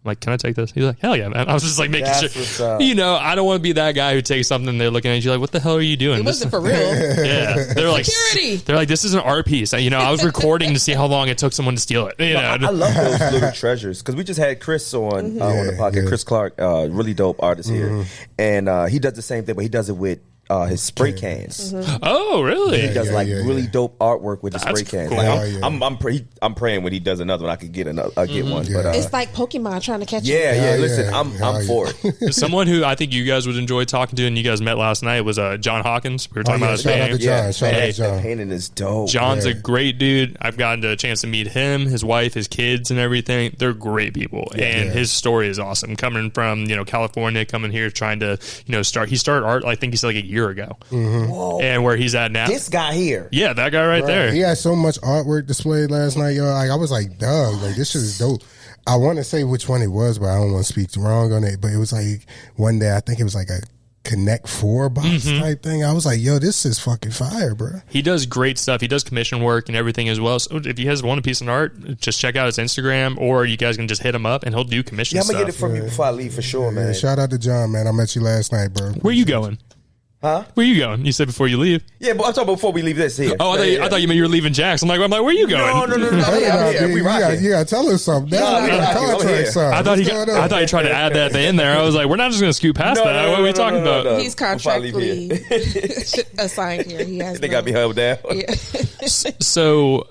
Like, can I take this? He's like, hell yeah, man. I was just like making sure. I don't want to be that guy who takes something and they're looking at you like, what the hell are you doing? It wasn't for real. Yeah. They're like, security. They're like, this is an art piece. I was recording to see how long it took someone to steal it. I love those little treasures, because we just had Chris on the podcast. Chris Clark, really dope artist here. And he does the same thing, but he does it with his spray cans. Oh, really? He does really dope artwork with the spray cans. Cool. Like, I'm praying when he does another one, I could get one. But it's like Pokemon trying to catch you. Listen, I'm for it. Someone who I think you guys would enjoy talking to, and you guys met last night, was John Hawkins. We were talking about his painting. Shout out to John. Painting is dope. John's a great dude. I've gotten a chance to meet him, his wife, his kids, and everything. They're great people, and his story is awesome. Coming from California, coming here, trying to start. He started art, I think he said like a year ago. Whoa. And where he's at now. This guy here. Yeah, that guy right there. He had so much artwork displayed last night, yo. Like, I was like, dog, like, this shit is dope. I want to say which one it was, but I don't want to speak wrong on it. But it was like one day, I think it was like a Connect 4 box type thing. I was like, yo, this is fucking fire, bro. He does great stuff. He does commission work and everything as well. So if you guys want a piece of art, just check out his Instagram, or you guys can just hit him up and he'll do commission stuff. I'm going to get it from you before I leave for sure, man. Shout out to John, man. I met you last night, bro. Where you going? Huh? Where you going? You said before you leave. Yeah, but I'm talking about before we leave this here. Oh, I thought you meant you were leaving Jack's. I'm like, where you going? No. I'm here. We rocking. You gotta tell us something. I thought you tried to add that in there. I was like, we're not just going to scoot past that. What are we talking about? No. He's contractually assigned here. He has. They got me held down. Yeah. So,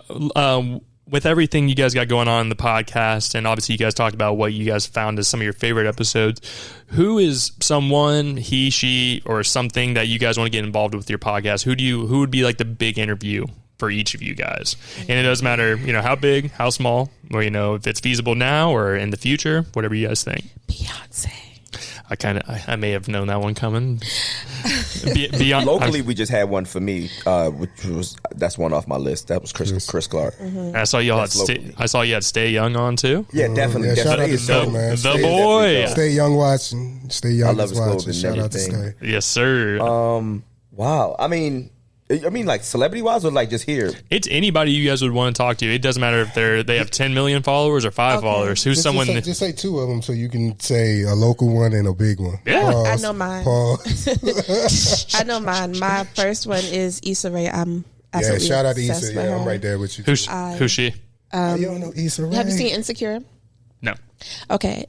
with everything you guys got going on in the podcast, and obviously you guys talked about what you guys found as some of your favorite episodes, who is someone, he, she, or something that you guys want to get involved with your podcast? Who would be like the big interview for each of you guys. And it doesn't matter, how big, how small, or, if it's feasible now or in the future, whatever you guys think. Beyonce. I may have known that one coming. Beyond locally, we just had one for me, that's one off my list. That was Chris Clark. I saw you had Stay Young on too. Yeah, definitely. Shout out to Stay, man. The boy. Stay Young watching. Stay Young. I love his watching. clothing and Shout out to everything. Stay. Yes, sir. Wow. I mean, like celebrity wise, or like just here. It's anybody you guys would want to talk to. It doesn't matter if they have 10 million followers or 5 followers. Who's someone? Just say 2 of them, so you can say a local one and a big one. Yeah, I know mine. I know mine. My first one is Issa Rae. Shout out to Issa. Yeah, I'm right there with you. Who's she? You don't know Issa Rae? Have you seen Insecure? No. Okay.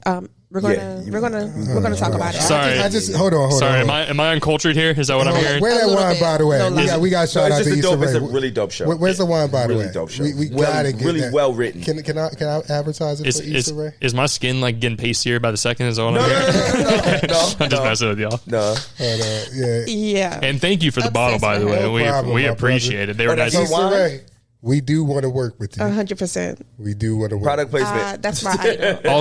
We're gonna talk about it. Sorry. I just hold on. Sorry, am I uncultured here? Is that what I'm hearing? Where that wine, by the way? We got shout out to Issa Rae. It's a really dope show. Where's the wine, by the way? Really dope show. We gotta get really that. well written. Can I advertise it for Issa Rae? Is my skin like getting pastier by the second? Is that what I'm hearing? No. I'm just messing with y'all. No. Yeah. And thank you for the bottle, by the way. No problem, we my appreciate it. They were that's nice. our wine? Issa Rae, we do want to work with you. 100%. We do want to work. Product placement. That's my idol.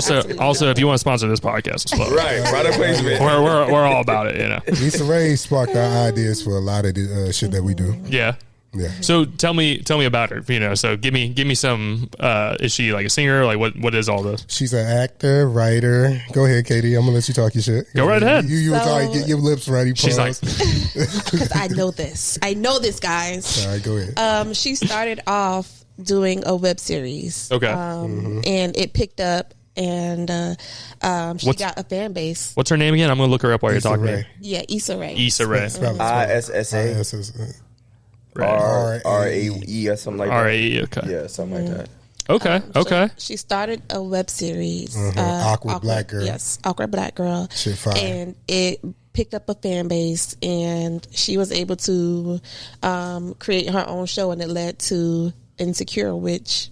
Also, if you want to sponsor this podcast as well, Right. Product placement. we're all about it. Issa Rae sparked our ideas for a lot of the shit that we do. Yeah. Yeah. So tell me about her. So give me some. Is she like a singer? Like what is all this? She's an actor, writer. Go ahead, Kd. I'm gonna let you talk your shit. Go right ahead. You was already get your lips ready. Pause. She's like, Because I know this, guys. all right, go ahead. She started off doing a web series. Okay. And it picked up, and she got a fan base. what's her name again? I'm gonna look her up while you're Issa talking. Rae. Yeah, Issa Rae. Issa Rae. ISSA. RAE or something like that. RAE. Okay. Yeah, something like that. Okay. Okay. She started a web series. Awkward Black Girl. Yes, Awkward Black Girl. Shit fire. And it picked up a fan base, and she was able to create her own show, and it led to Insecure, which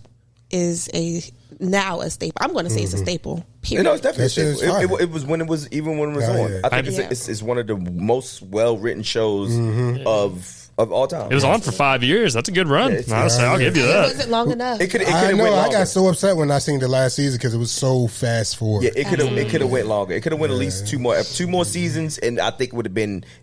is a staple. I'm going to say it's a staple. Period. It's definitely a That shit is staple. fire. It was when it was on. Yeah. I think it's one of the most well written shows of all time. It was on for 5 years. That's a good run. Honestly, I'll give you It that. wasn't long enough. It could I have know. went I longer. got so upset when I seen the last season because it was so fast forward. Yeah, it could have went longer. It could have went at least two more seasons, and I think it would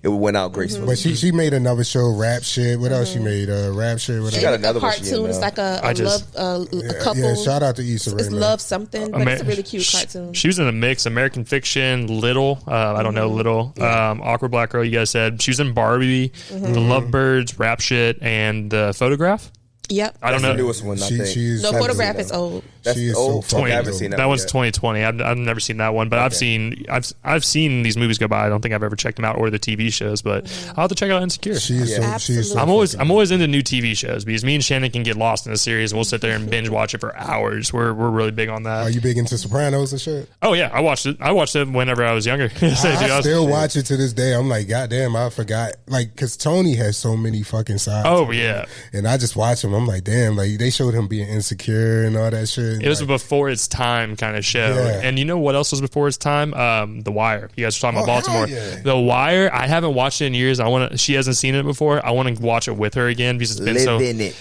went out gracefully. But she made another show, Rap Shit. What else she made? Rap Shit. What She else? got another a one she in cartoon. It's now. like a couple. Yeah, shout out to Issa Rae. It's man. Love Something, but it's a really cute cartoon. She was in a mix: American Fiction, Little. I don't know Little. Awkward Black Girl. You guys said she was in Barbie, The Lovebirds, Rap Shit, and The Photograph. Yep. I don't That's know. the newest one. I think. She's No, seven. Photograph is old. That's She is old. so fucking I haven't dope. seen that. That one one's yet. 2020. I've never seen that one, but I've seen these movies go by. I don't think I've ever checked them out or the TV shows, but I'll have to check out Insecure. She is so. She is so I'm always fucking into new TV shows because me and Shannon can get lost in a series and we'll sit there and binge watch it for hours. We're really big on that. Are you big into Sopranos and shit? Oh yeah, I watched it whenever I was younger. I still watch it to this day. I'm like, goddamn, I forgot. Like, because Tony has so many fucking sides. Oh yeah, And I just watch him. I'm like, damn, like they showed him being insecure and all that shit. it was a like, before its time kind of show. Yeah. And you know what else was before its time? The Wire. You guys were talking about hell Baltimore. yeah. The Wire. I haven't watched it in years. She hasn't seen it before. I want to watch it with her again because it's been Live in it.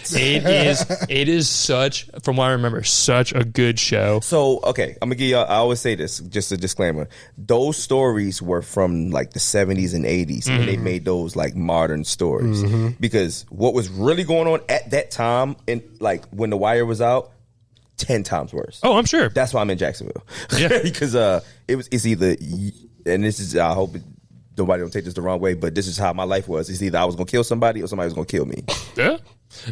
It is such, from what I remember, such a good show. So, okay, I'm gonna give y'all. I always say this, just a disclaimer. Those stories were from like the 70s and 80s, and they made those like modern stories. Because what was really going on at that time, and like when The Wire was out, 10 times worse. Oh, I'm sure. That's why I'm in Jacksonville. Yeah. Because it's either, and this is, I hope nobody don't take this the wrong way, but this is how my life was. It's either I was gonna kill somebody or somebody was gonna kill me. Yeah.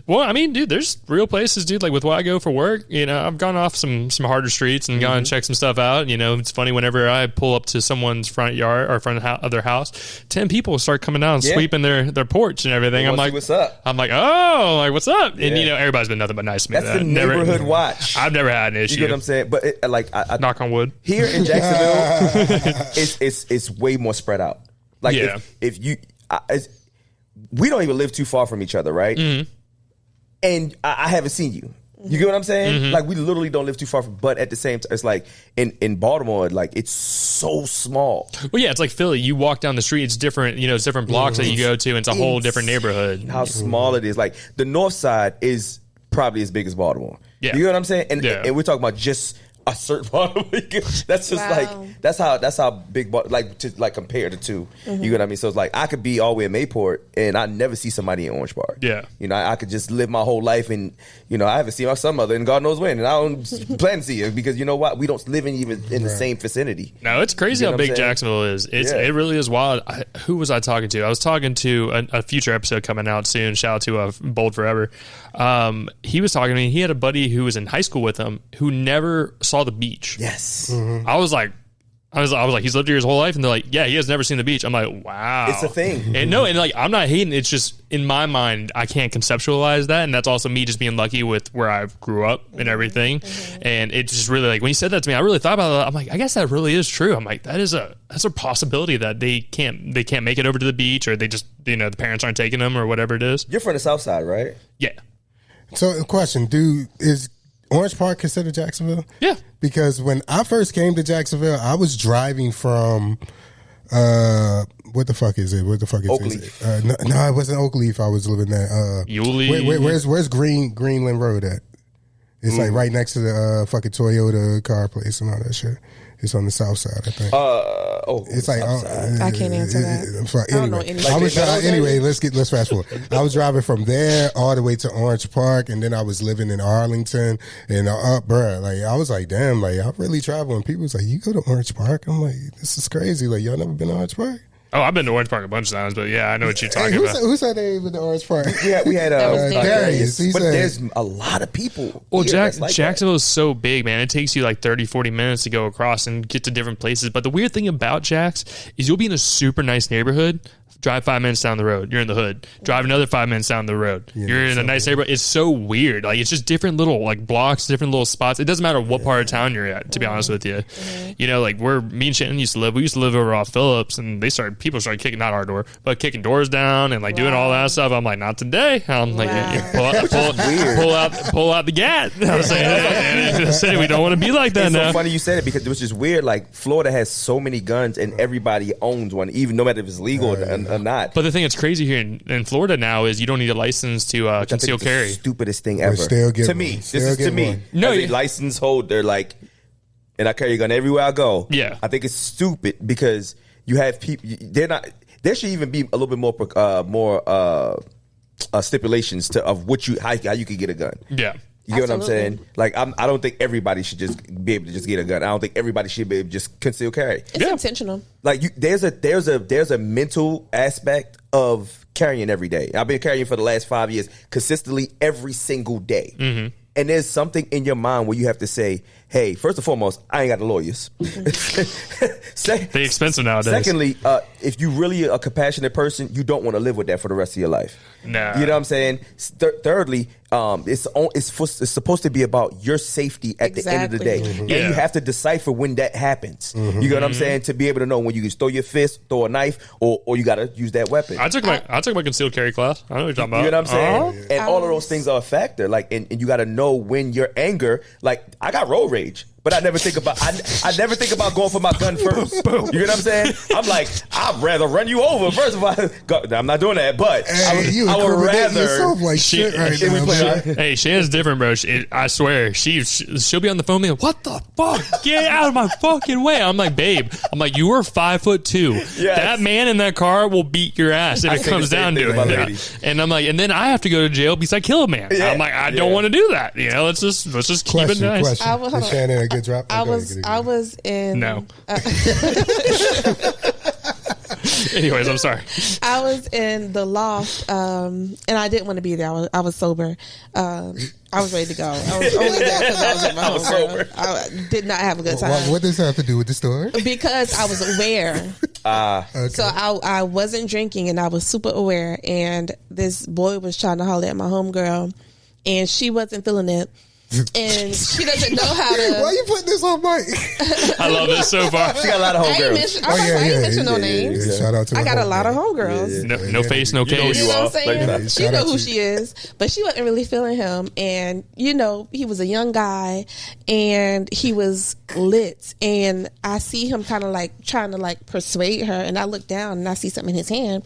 Well, I mean, dude, there's real places, dude. Like with what I go for work, I've gone off some harder streets and gone and checked some stuff out. It's funny whenever I pull up to someone's front yard or front of their house, 10 people start coming down and sweeping their porch and everything. I'm like, what's up? I'm like, oh, like what's up? And everybody's been nothing but nice to me. That's the neighborhood watch. I've never had an issue. You know what I'm saying? But I Knock on wood. here in Jacksonville, it's way more spread out. Like if you, we don't even live too far from each other, right? And I haven't seen you. You get what I'm saying? Like we literally don't live too far from, but at the same time, it's like in Baltimore, like it's so small. Well, yeah, it's like Philly. You walk down the street, it's different. It's different blocks that you go to. And it's a whole different neighborhood. How small it is. Like the North Side is probably as big as Baltimore. Yeah. You know what I'm saying? And we're talking about just a certain part of it. That's just like that's how big, like to like compare the two. You know what I mean? So it's like I could be all the way in Mayport and I never see somebody in Orange Park. Yeah, I could just live my whole life and I haven't seen my son mother in God knows when, and I don't plan to see her because you know what? We don't live even in the same vicinity. No, it's crazy how big Jacksonville is. It really is wild. Who was I talking to? I was talking to a future episode coming out soon. Shout out to Bold Forever. He was talking to me. He had a buddy who was in high school with him who never saw the beach. Yes. I was like, he's lived here his whole life, and they're like, yeah, he has never seen the beach. I'm like, wow, it's a thing. And like I'm not hating. It's just in my mind, I can't conceptualize that, and that's also me just being lucky with where I grew up and everything. And it just really like when you said that to me, I really thought about that. I'm like, I guess that really is true. I'm like, that's a possibility that they can't make it over to the beach, or they just the parents aren't taking them or whatever it is. You're from the South Side, right? Yeah. So, question: is Orange Park considered Jacksonville? Yeah. Because when I first came to Jacksonville, I was driving from what the fuck is it? What the fuck is Oakleaf. it? No, it wasn't Oakleaf. I was living at Yulee. Where's Greenland Road at? It's like right next to the fucking Toyota car place and all that shit. It's on the south side, I think. It's like I can't answer that. I don't know anything. Anyway, let's fast forward. I was driving from there all the way to Orange Park, and then I was living in Arlington, and bruh, like I was like, damn, like I really travel. And people was like, you go to Orange Park? I'm like, this is crazy. Like y'all never been to Orange Park? Oh, I've been to Orange Park a bunch of times, but yeah, I know what you're talking about. Who said they were to Orange Park? We had Darius. But there's a lot of people. Well, Jacksonville is so big, man. It takes you like 30, 40 minutes to go across and get to different places. But the weird thing about Jax is you'll be in a super nice neighborhood. Drive 5 minutes down the road, you're in the hood. Drive another 5 minutes down the road, you're in a nice neighborhood. It's so weird. Like it's just different little like blocks, different little spots. It doesn't matter what part of town you're at. To be honest with you, like where me and Shannon used to live. We used to live over off Phillips, and people started kicking not our door, but kicking doors down and like doing all that stuff. I'm like, not today. I'm like, pull out the gat. I'm saying we don't want to be like that it's now. So funny you said it because it was just weird. Like Florida has so many guns, and everybody owns one, even no matter if it's legal or not. But the thing that's crazy here in Florida now is you don't need a license to conceal carry. Stupidest thing ever. To me. This is to me. No, as a license holder, like, and I carry a gun everywhere I go. Yeah. I think it's stupid because you have people. They're not. There should even be a little bit more stipulations of how you can get a gun. Yeah. You get what I'm saying? Like, I don't think everybody should just be able to just get a gun. I don't think everybody should be able to just conceal carry. It's intentional. Like, there's a mental aspect of carrying every day. I've been carrying for the last 5 years consistently every single day. Mm-hmm. And there's something in your mind where you have to say, hey, first and foremost, I ain't got the lawyers. They're expensive nowadays. Secondly, if you really a compassionate person, you don't want to live with that for the rest of your life. Nah. You know what I'm saying? Thirdly, it's supposed to be about your safety at the end of the day. Mm-hmm. And you have to decipher when that happens. Mm-hmm. You know what I'm saying? To be able to know when you can throw your fist, throw a knife, or you got to use that weapon. I took my concealed carry class. I know what you're talking about. You know what I'm saying? And all of those things are a factor. Like, and you got to know when your anger. Like, I got road rage. But I never think about going for my gun first. You know what I'm saying? I'm like, I'd rather run you over. First of all, I'm not doing that. But I would rather. Like shit right now. Hey, Shannon's different, bro. I swear, she'll be on the phone being like, "What the fuck? Get out of my fucking way!" I'm like, "Babe, you are 5'2". Yes. That man in that car will beat your ass if it comes down to it." Yeah. And I'm like, and then I have to go to jail because I kill a man. Yeah. I'm like, I don't want to do that. Let's just keep it nice. Shannon, a good drop. I was in. No. Anyways, I'm sorry. I was in the loft, and I didn't want to be there. I was sober. I was ready to go. I was only there because I was at my home. Sober. I did not have a good time. What does that have to do with the story? Because I was aware. Okay. So I wasn't drinking, and I was super aware. And this boy was trying to holler at my homegirl, and she wasn't feeling it. And she doesn't know how to. Why you putting this on Mike? I love this so far. She got a lot of homegirls. I ain't mention no names. Yeah. Shout out to I got a lot of homegirls. homegirls. No face, no case. You know what I'm saying? Like, She know who she is, but she wasn't really feeling him. And, you know, he was a young guy and he was lit. And I see him kind of like trying to like persuade her. And I look down and I see something in his hand.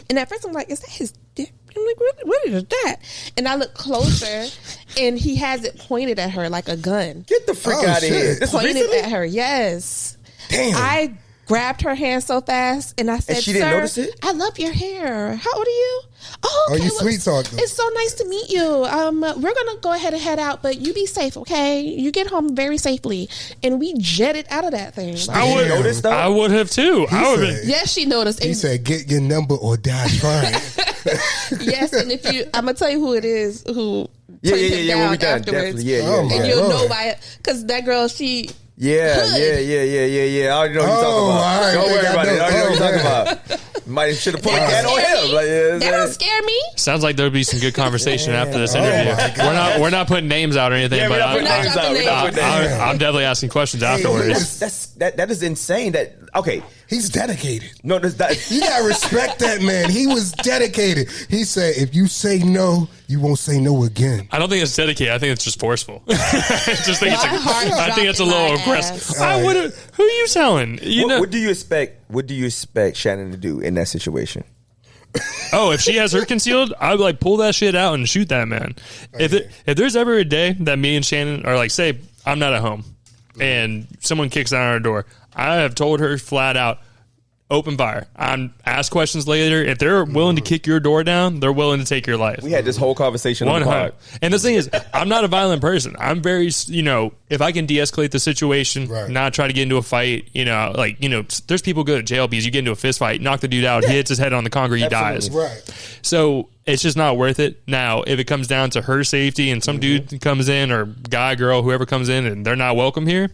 And at first I'm like, is that his dick? I'm like, what is that? And I look closer, and he has it pointed at her like a gun. Get the freak out of here. This Pointed recently? at her, yes. Damn. I grabbed her hand so fast, and I said, And she didn't "Sir, notice it? I love your hair. How old are you? Oh, okay, you well, sweet talking. It's so nice to meet you. We're gonna go ahead and head out, but you be safe, okay? You get home very safely." And we jetted out of that thing. I would notice, though? I would have too. I would have been. Yes, she noticed. He And said, "Get your number or die trying." yes, and if you, I'm gonna tell you who it is who Yeah, turned yeah, him yeah. When we down done, afterwards. definitely. Yeah, Oh, yeah. my And you'll Lord. know by it, because that girl, she Yeah, Hood. yeah. I already know what you're Oh, talking about. all right, Don't worry think I about it. I already know what you're know. talking about. Might should have put That that don't on scare him. me. Like, yeah, that don't scare me. Sounds like there'll be some good conversation after this interview. my God. We're not putting names out or anything, Yeah, but we're not putting I'm names not out. We're not dropping putting names out. I'm definitely asking questions afterwards. That is insane. That okay. He's dedicated. No, that You gotta respect that man. He was dedicated. He said, "If you say no, you won't say no again." I don't think it's dedicated. I think it's just forceful. I just think My heart I think it's a dropped in little my aggressive. ass. I would have. Who are you telling? You know. what do you expect? What do you expect Shannon to do in that situation? Oh, if she has her concealed, I would like pull that shit out and shoot that man. If there's ever a day that me and Shannon are like, say I'm not at home and someone kicks down our door, I have told her flat out, open fire. I'm ask questions later. If they're willing to kick your door down, they're willing to take your life. We had this whole conversation on the 100. pod. And the thing is, I'm not a violent person. I'm very, if I can de-escalate the situation, Right. not try to get into a fight, there's people go to jail because you get into a fist fight, knock the dude out, he hits his head on the concrete, he dies. Absolutely. Right. So it's just not worth it. Now, if it comes down to her safety and some dude comes in or guy, girl, whoever comes in and they're not welcome here,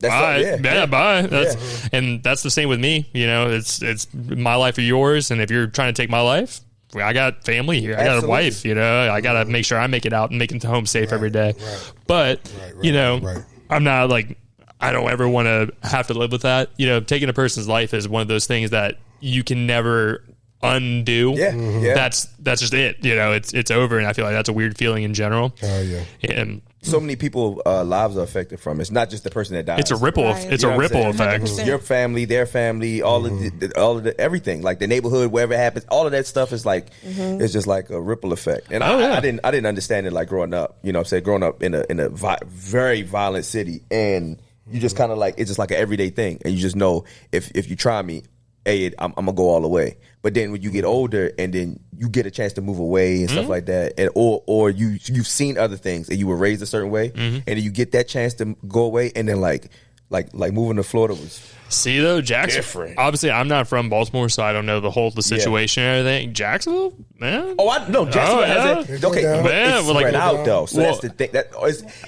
That's bye. Bye. And that's the same with me. It's my life or yours. And if you're trying to take my life, I got family here. I got a Absolutely. wife. I got to make sure I make it out and make it home safe every day. right. But right. I'm not like I don't ever want to have to live with that. Taking a person's life is one of those things that you can never undo. Yeah, yeah. That's just it. It's over, and I feel like that's a weird feeling in general. Oh yeah. Mm-hmm. And So many people lives are affected from it. It's not just the person that dies. it's a ripple. Right. It's You a know what I'm ripple saying? effect. 100%. Your family, their family, all of the everything, like the neighborhood, wherever it happens, all of that stuff is like it's just like a ripple effect. And I didn't understand it like growing up. Growing up in a very violent city, and you just kind of like it's just like an everyday thing, and you just know if you try me, hey, I'm gonna go all the way. But then when you get older, and then you get a chance to move away and stuff like that, and or you've seen other things, and you were raised a certain way, and then you get that chance to go away, and then like moving to Florida was See though, Jacksonville. different. Obviously, I'm not from Baltimore, so I don't know the situation and everything. Jacksonville, man. Oh, I no. Jacksonville has it. Okay, Yeah, but it's well, like- spread out though. So Well, that's the thing.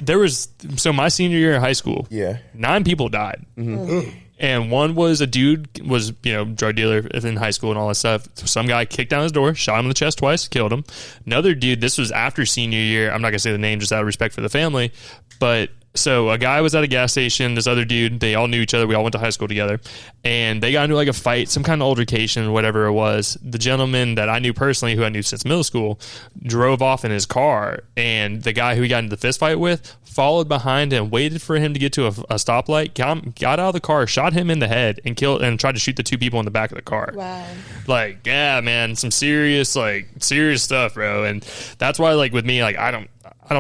There was my senior year of high school. Yeah. 9 people died, and one was a dude was drug dealer in high school and all that stuff. Some guy kicked down his door, shot him in the chest twice, killed him. Another dude. This was after senior year. I'm not gonna say the name just out of respect for the family, but. So a guy was at a gas station. This other dude, they all knew each other. We all went to high school together, and they got into like a fight, some kind of altercation, whatever it was. The gentleman that I knew personally, who I knew since middle school, drove off in his car, and the guy who he got into the fist fight with followed behind him, waited for him to get to a stoplight, got out of the car, shot him in the head, and tried to shoot the 2 people in the back of the car. Wow. Like, yeah, man, some serious stuff, bro. And that's why, like, with me, like, I don't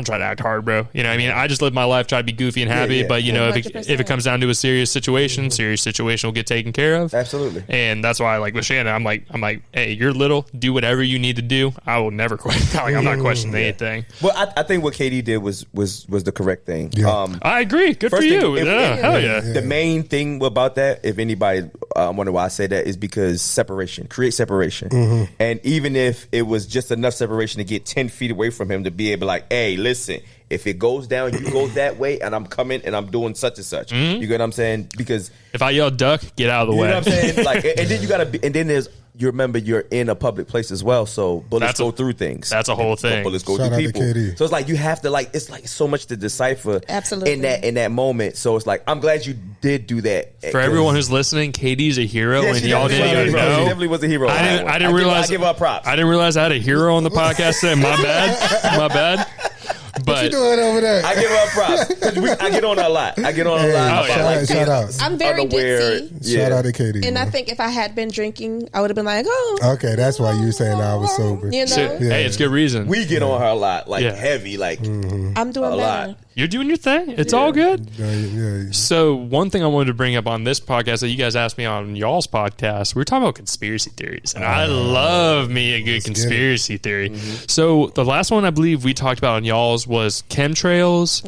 try to act hard, bro. You know what I mean? I just live my life, try to be goofy and happy. yeah. But, if 100%. it comes down to a serious situation will get taken care of. Absolutely. And that's why, like, with Shannon, I'm like, hey, you're little. Do whatever you need to do. I will never question. Like, I'm not questioning anything. Well, I think what KD did was the correct thing. Yeah. I agree. Good for First thing- you. Hell yeah. The main thing about that, if anybody wonder why I say that, is because separation, create separation. And even if it was just enough separation to get 10 feet away from him to be able to like, hey, listen, if it goes down, you go that way, and I'm coming and I'm doing such and such. You get what I'm saying? Because If I yell duck, get out of the you way. know what I'm saying? Like, and then you gotta be, and then there's you remember you're in a public place as well, so bullets go through things. That's a whole thing. Bullets go Shout through out to people. KD. So it's like you have to like, it's like so much to decipher. Absolutely. in that moment. So it's like, I'm glad you did do that. For everyone who's listening, KD's a hero, and y'all didn't even She know. definitely was a hero. I didn't realize. I give her props. I didn't realize I had a hero on the podcast today. My bad. My bad. What But you doing over there? I give her props. 'Cause I get on her a lot. Hey, about, shout out. I'm very unaware. ditzy. Yeah. Shout out to KD. And I man. think if I had been drinking, I would have been like, Okay, that's why you saying I was sober. You know, shit, Yeah. hey, it's good reason. We get on her a lot, like Yeah. heavy, like I'm doing a better. lot. You're doing your thing. It's all good. Yeah. So one thing I wanted to bring up on this podcast that you guys asked me on y'all's podcast, we were talking about conspiracy theories, and I love me a good conspiracy theory. So the last one I believe we talked about on y'all's was chemtrails,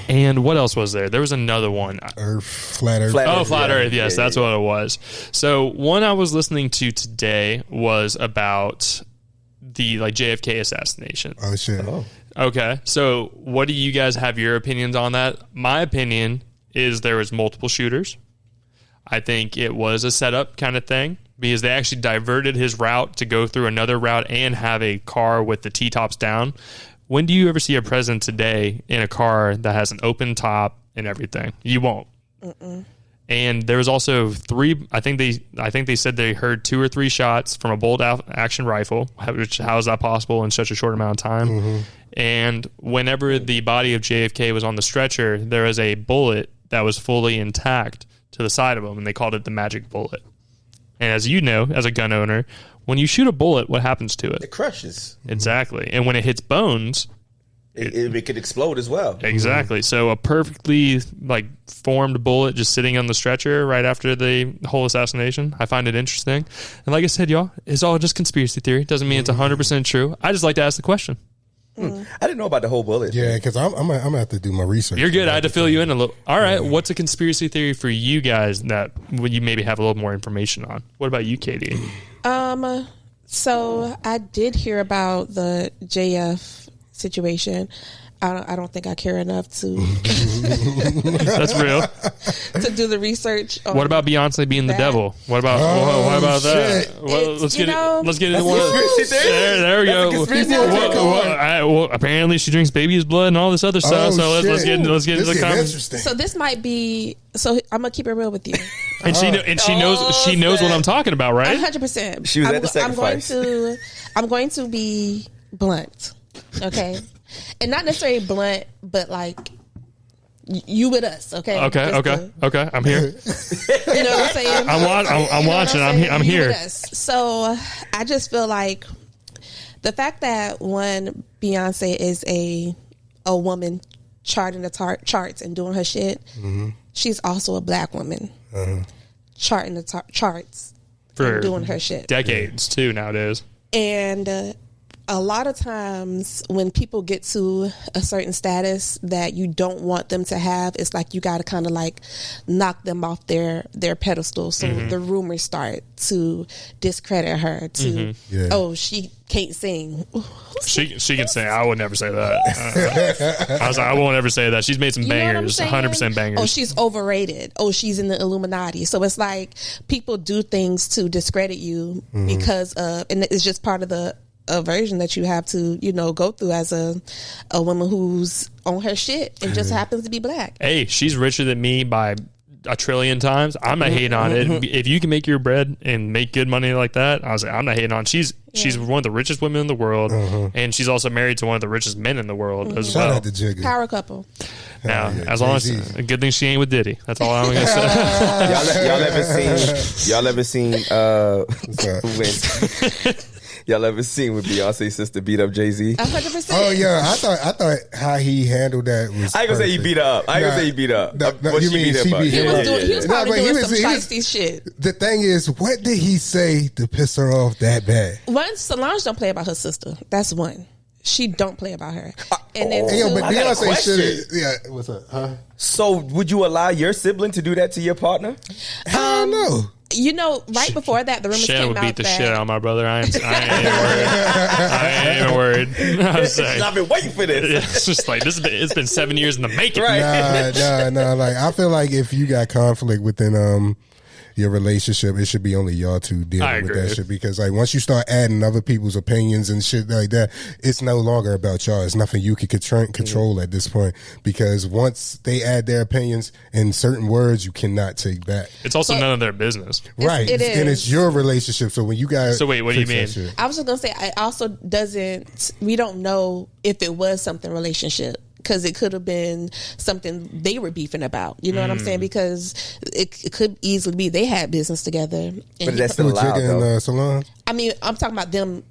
and what else was there? There was another one. Earth, flat Earth. Flat Yeah. Earth. Yes, Yeah, that's yeah. what it was. So one I was listening to today was about the JFK assassination. Oh shit. Okay, so what do you guys have your opinions on that? My opinion is there was multiple shooters. I think it was a setup kind of thing because they actually diverted his route to go through another route and have a car with the T-tops down. When do you ever see a president today in a car that has an open top and everything? You won't. And there was also three. I think they said they heard 2 or 3 shots from a bolt action rifle. Which, how is that possible in such a short amount of time? And whenever the body of JFK was on the stretcher, there was a bullet that was fully intact to the side of him, and they called it the magic bullet. And as you know, as a gun owner, when you shoot a bullet, what happens to it? It crushes. Exactly. And when it hits bones, It could explode as well. exactly. So a perfectly formed bullet just sitting on the stretcher right after the whole assassination. I find it interesting. And like I said, y'all, it's all just conspiracy theory. Doesn't mean it's 100% true. I just like to ask the question. I didn't know about the whole bullet. Yeah, because I'm gonna have to do my research. You're good. I had to fill you in a little. All right. What's a conspiracy theory for you guys that you maybe have a little more information on? What about you, Katie? So I did hear about the JF situation. I don't think I care enough to That's real. to do the research. On What about Beyonce being the that. devil? What about that? shit. Well, let's get into one. conspiracy theory. There we go. conspiracy theory. Well, apparently she drinks baby's blood and all this other stuff. So let's get into This the is conversation. interesting. So this might be. So I'm gonna keep it real with you. And she knows what I'm talking about, right? 100%. She was at the sacrifice. I'm going to be blunt, okay, and not necessarily blunt, but you with us, okay? Okay. I'm here. You know what I'm saying? I'm watching. I'm You here. with us. So I just feel like the fact that Beyonce is a woman charting the charts and doing her shit, she's also a black woman charting the charts For and doing her shit. decades too nowadays. And a lot of times when people get to a certain status that you don't want them to have, it's like you got to kind of knock them off their pedestal. So the rumors start to discredit her to, oh, she can't sing. She can say. I would never say that. I was like, I won't ever say that. She's made some You know what I'm bangers, saying? 100% bangers. Oh, she's overrated. Oh, she's in the Illuminati. So it's like people do things to discredit you because of, and it's just part of the aversion that you have to, go through as a woman who's on her shit and just happens to be black. Hey, she's richer than me by a trillion times. I'm not hating on it. If you can make your bread and make good money like that, I was like, I'm not hating on. She's one of the richest women in the world, and she's also married to one of the richest men in the world as Shout well. out to Jigga. Power couple. Now, yeah, as long as Jay-Z. a good thing she ain't with Diddy. That's all I'm gonna say. Y'all ever seen What's up? when y'all ever seen when Beyonce's sister beat up Jay-Z? 100%. Oh yeah, I thought how he handled that was. I ain't gonna say he beat her up. I ain't gonna say he beat her up. But you she mean beat she him up. beat He him was, up? doing, he was probably No, but doing he was- some he was- shiesty shit. The thing is, what did he say to piss her off that bad? One, Solange don't play about her sister. That's one. She don't play about her. And then Hey, yo, two, but I got a Beyonce question. should. Yeah, what's up? Huh? So would you allow your sibling to do that to your partner? I don't know. right before that, the rumors Shannon came would out beat the that shit out of my brother. I ain't even worried. I was saying, I've been waiting for this. it's just like it's been 7 years in the making. Right. Nah. Like I feel like if you got conflict within your relationship, it should be only y'all two dealing with that shit. Because like once you start adding other people's opinions and shit like that, it's no longer about y'all. It's nothing you can control at this point. Because once they add their opinions in certain words, you cannot take back. It's also none of their business. Right. It is. And it's your relationship. So when you guys... So wait, what do you mean? I was just going to say, I also doesn't... We don't know if it was something relationship. Because it could have been something they were beefing about. You know what I'm saying? Because it could easily be they had business together. But that's still allowed, though. Solange? I mean, I'm talking about them,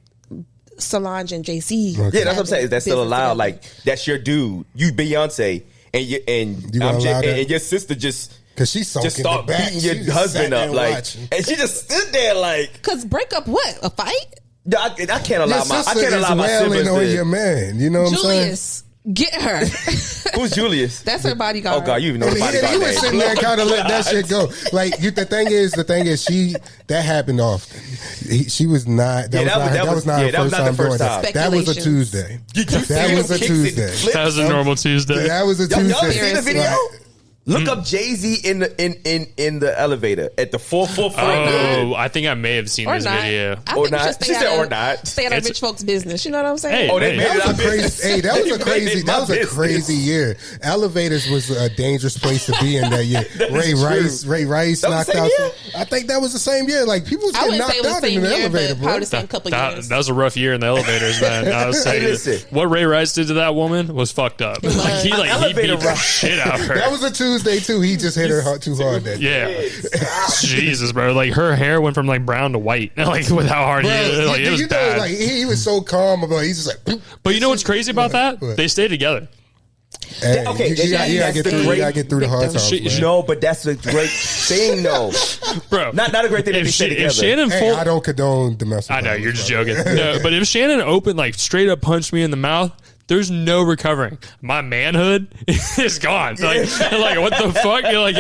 Solange and JC. Okay. Yeah, that's what I'm saying. Is that still allowed? Together. Like, that's your dude. You Beyonce, and your sister just... Because she just start beating your husband up. Like, and she just stood there like... Because break up what? A fight? I can't allow my siblings on your man. You know what I'm saying? Julius. Get her. Who's Julius? That's her bodyguard. Oh God, you even know the bodyguard. He was sitting there kind of let that shit go. Like the thing is, that happened often. She was not. That was not her first time doing that. That was a Tuesday. That was a Tuesday. That was a normal Tuesday. That was a Tuesday. Y'all seen the video? Look up Jay-Z in the elevator at the 444. Oh, I think I may have seen this video. Or not. She said or not. Stay out of rich folks' business. You know what I'm saying? They made it our business. That was a crazy year. Elevators was a dangerous place to be in that year. Ray Rice knocked out. I think that was the same year. Like people was getting knocked out in the elevator, bro. Probably the same couple years. That was a rough year in the elevators, man. I was saying what Ray Rice did to that woman was fucked up. Like he beat the shit out of her. That was a Tuesday too. He just hit her too hard that day. Yeah. Jesus, bro. Like her hair went from like brown to white. Like with how hard he did. Like it was bad. Like he was so calm about it. He's just like. But you know what's crazy about that? They stayed together. Hey, you gotta get through the hard times. No, but that's a great thing, though, bro. Not a great thing. If Shannon, I don't condone domestic. I know you're just joking. No, but if Shannon opened like straight up punched me in the mouth, there's no recovering. My manhood is gone. Like what the fuck? You're like,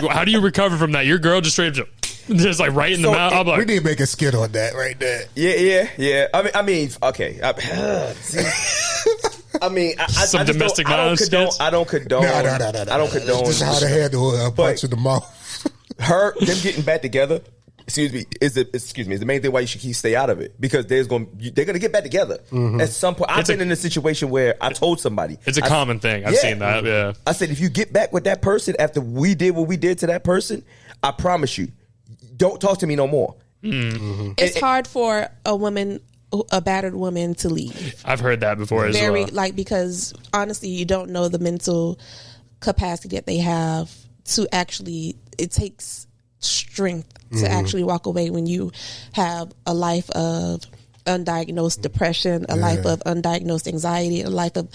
how do you recover from that? Your girl just straight up just like right in the mouth. I'm like, we need to make a skit on that right there. Yeah. I mean, okay. I mean, some domestic violence skits. I don't condone. No. I don't condone. Just how to handle a punch in the mouth. Them getting back together. Is the main thing why you should stay out of it, because they're gonna get back together at some point. I've been in a situation where I told somebody it's a common thing. I've seen that. Yeah, I said if you get back with that person after we did what we did to that person, I promise you, don't talk to me no more. Mm-hmm. It's hard for a battered woman to leave. I've heard that before as well. Because honestly, you don't know the mental capacity that they have to actually. It takes strength to actually walk away when you have a life of undiagnosed depression, a life of undiagnosed anxiety, a life of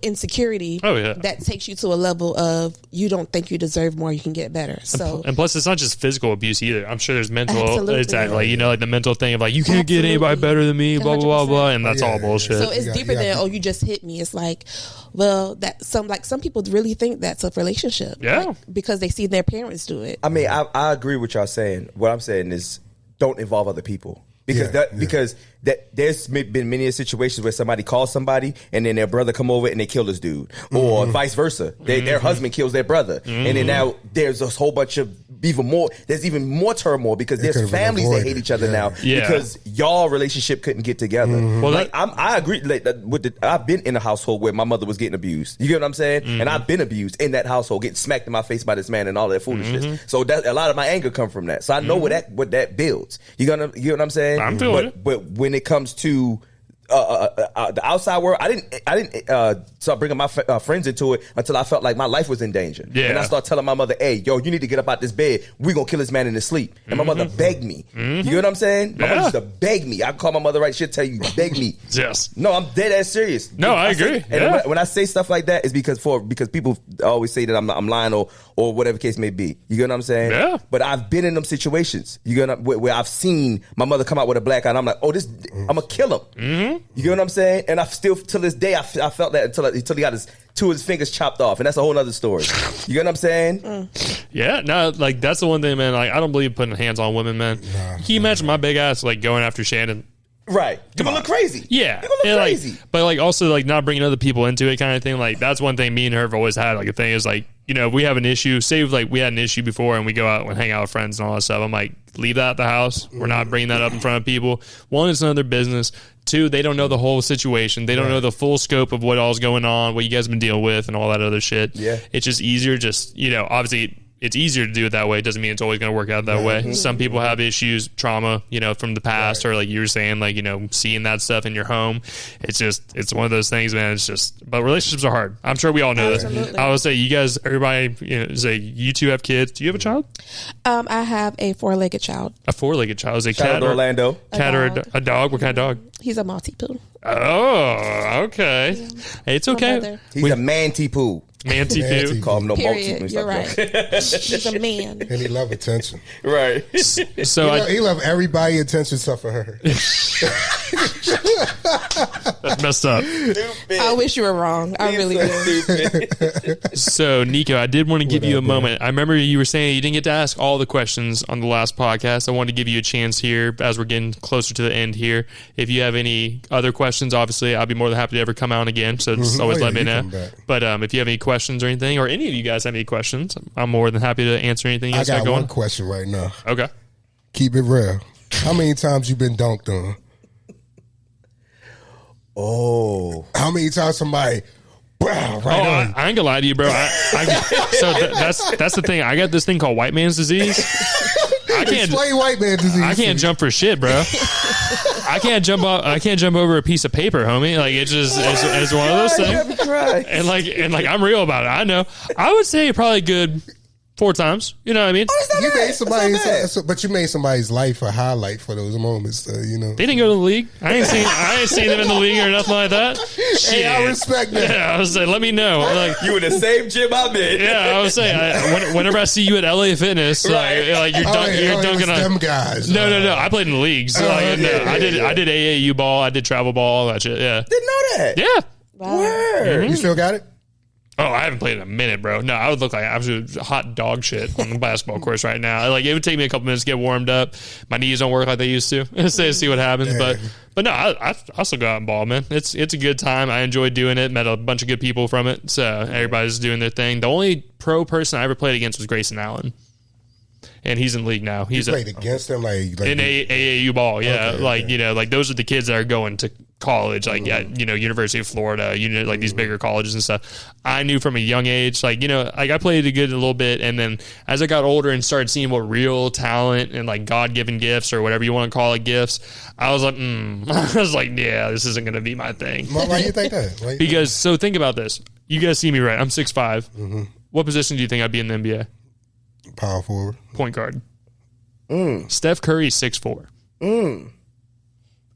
insecurity. Oh yeah, that takes you to a level of you don't think you deserve more, you can get better. So and plus it's not just physical abuse either. I'm sure there's mental. Absolutely. It's that like the mental thing of like you can't get anybody better than me, blah blah blah blah, and that's all bullshit. So it's deeper than you just hit me. It's like, well, that some people really think that's a relationship, because they see their parents do it. I mean, I agree with y'all saying. What I'm saying is, don't involve other people. Because there's been many situations where somebody calls somebody and then their brother come over and they kill this dude, or vice versa. Their husband kills their brother, and then now there's a whole bunch of even more turmoil because there's families that hate each other now because y'all relationship couldn't get together. Well, I agree. I've been in a household where my mother was getting abused. You get what I'm saying? And I've been abused in that household, getting smacked in my face by this man and all that foolishness. So that a lot of my anger come from that. So I know what that builds. You get what I'm saying? I'm feeling it. But when it comes to the outside world, I didn't start bringing my friends into it until I felt like my life was in danger. Yeah. And I started telling my mother, "Hey, yo, you need to get up out this bed. We're gonna kill this man in his sleep." And my mother begged me. You know what I'm saying? My mother used to beg me. I can call my mother right. She'll tell you, beg me. Yes. No, I'm dead ass serious. No, I agree. And when I say stuff like that, it's because people always say that I'm lying or whatever case may be. You get what I'm saying? Yeah. But I've been in them situations. You get where I've seen my mother come out with a black eye, and I'm like, I'm gonna kill him. You get what I'm saying? And I still, till this day, I felt that until he got two of his fingers chopped off, and that's a whole other story. You get what I'm saying? Yeah, no, like that's the one thing, man. Like I don't believe putting hands on women, man. Can you imagine my big ass like going after Shannon? Right, you're gonna look crazy. Yeah, you're gonna look crazy. But like also like not bringing other people into it, kind of thing. Like that's one thing me and her have always had. Like the thing is like you know, if we have an issue, say like we had an issue before and we go out and hang out with friends and all that stuff, I'm like, leave that at the house. We're not bringing that up in front of people. One, it's none of their business. Two, they don't know the whole situation. They don't know the full scope of what all's going on, what you guys have been dealing with and all that other shit. Yeah. It's just easier, you know, obviously it's easier to do it that way. It doesn't mean it's always going to work out that way. Some people have issues, trauma, you know, from the past, or like you were saying, like, you know, seeing that stuff in your home. It's one of those things, man. It's just, but relationships are hard. I'm sure we all know this. I would say you guys, everybody, you know, say you two have kids. Do you have a child? I have a 4-legged child. A 4-legged child. Is it Shout out cat to or Orlando? cat or a dog? What kind of dog? He's a Maltipoo. Oh, okay. Hey, it's okay. He's a Manti-Poo. Manti-Poo. Call him no Period. Maltipoo. You're right. He's a man. And he love attention. Right. So He love everybody attention except for her. that's messed up. Stupid. I wish you were wrong. I really do. Stupid. So, Nico, I did want to give you a moment. I remember you were saying you didn't get to ask all the questions on the last podcast. I wanted to give you a chance here as we're getting closer to the end here. If you have any other questions, obviously, I'll be more than happy to ever come out again. So just always let me know. But if you have any questions or anything, or any of you guys have any questions, I'm more than happy to answer anything you I guys got got going. one question right now. Okay. Keep it real. How many times you been dunked on? Oh. How many times somebody, wow, right on? I ain't gonna lie to you, bro. That's the thing. I got this thing called white man's disease. I can't Explain white man disease. I can't jump for shit, bro. I can't jump over a piece of paper, homie. Like it's just it's one of those things. And like I'm real about it. I know. I would say probably good 4 times. You know what I mean? You made somebody's, but you made somebody's life a highlight for those moments. You know, They didn't go to the league. I ain't seen them in the league or nothing like that. Shit. hey, I respect that. Yeah, I was saying, let me know. Like, You in the same gym I'm in. yeah, I was saying, whenever I see you at LA Fitness, Right. like you're dunking on them guys. No. I played in the leagues. So I did AAU ball. I did travel ball. All that shit. Yeah. Didn't know that. Yeah. Wow. Word. You still got it? Oh, I haven't played in a minute, bro. No, I would look like absolute hot dog shit on the basketball course right now. Like it would take me a couple minutes to get warmed up. My knees don't work like they used to. See what happens. Yeah. But no, I still go out and ball, man. It's a good time. I enjoyed doing it. Met a bunch of good people from it. So everybody's doing their thing. The only pro person I ever played against was Grayson Allen. And he's in the league now. He's Played against them like in AAU ball, yeah. Okay, like, okay. you know, like those are the kids that are going to college, like at, you know, University of Florida, you know, like these bigger colleges and stuff. I knew from a young age, like, you know, like I played it good a little bit, and then as I got older and started seeing what real talent and like God-given gifts or whatever you want to call it gifts, I was like, I was like, yeah, this isn't going to be my thing. Why do you think that? Because so think about this. You guys see me, right? I'm 6'5". What position do you think I'd be in the NBA? Power forward. Point guard. Steph Curry's 6'4".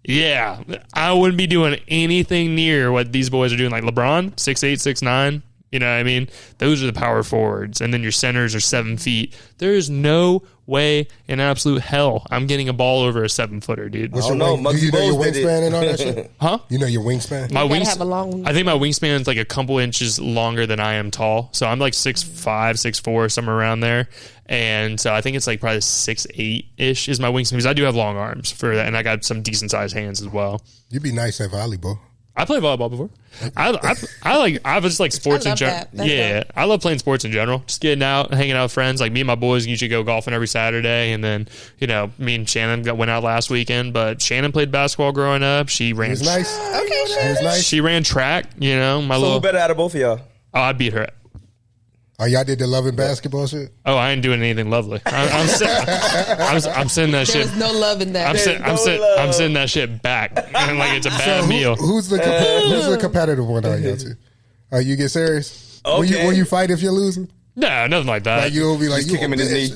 Yeah, I wouldn't be doing anything near what these boys are doing. Like LeBron, 6'8", 6'9". You know what I mean? Those are the power forwards. And then your centers are 7 feet. There is no way in absolute hell I'm getting a ball over a 7-footer, dude. What's I don't your know. wing- Do you know your Muggsy Bogues did it. wingspan and all that shit? Huh? You know your wingspan? My You gotta wings, have a long. I think my wingspan is like a couple inches longer than I am tall. So I'm like 6'5", 6'4", somewhere around there. And so I think it's like probably 6'8"-ish is my wingspan, because I do have long arms for that, and I got some decent sized hands as well. You'd be nice at volleyball. I played volleyball before. I just like sports in love general. that. That's Yeah, I love playing sports in general. Just getting out, hanging out with friends. Like me and my boys usually go golfing every Saturday, and then me and Shannon went out last weekend. But Shannon played basketball growing up. She ran. It was nice. Okay, It was nice. She ran track. My So little. who better out of both of y'all? Oh, I beat her. Oh, y'all did the loving basketball shit? Oh, I ain't doing anything lovely. I'm sending that There shit. was no love in that. I'm sending that shit back, and like it's a bad meal. Who's the competitive one on y'all two? You get serious? Okay. Will you fight if you're losing? No, nothing like that. Like you'll be like, Just kick him in his knee.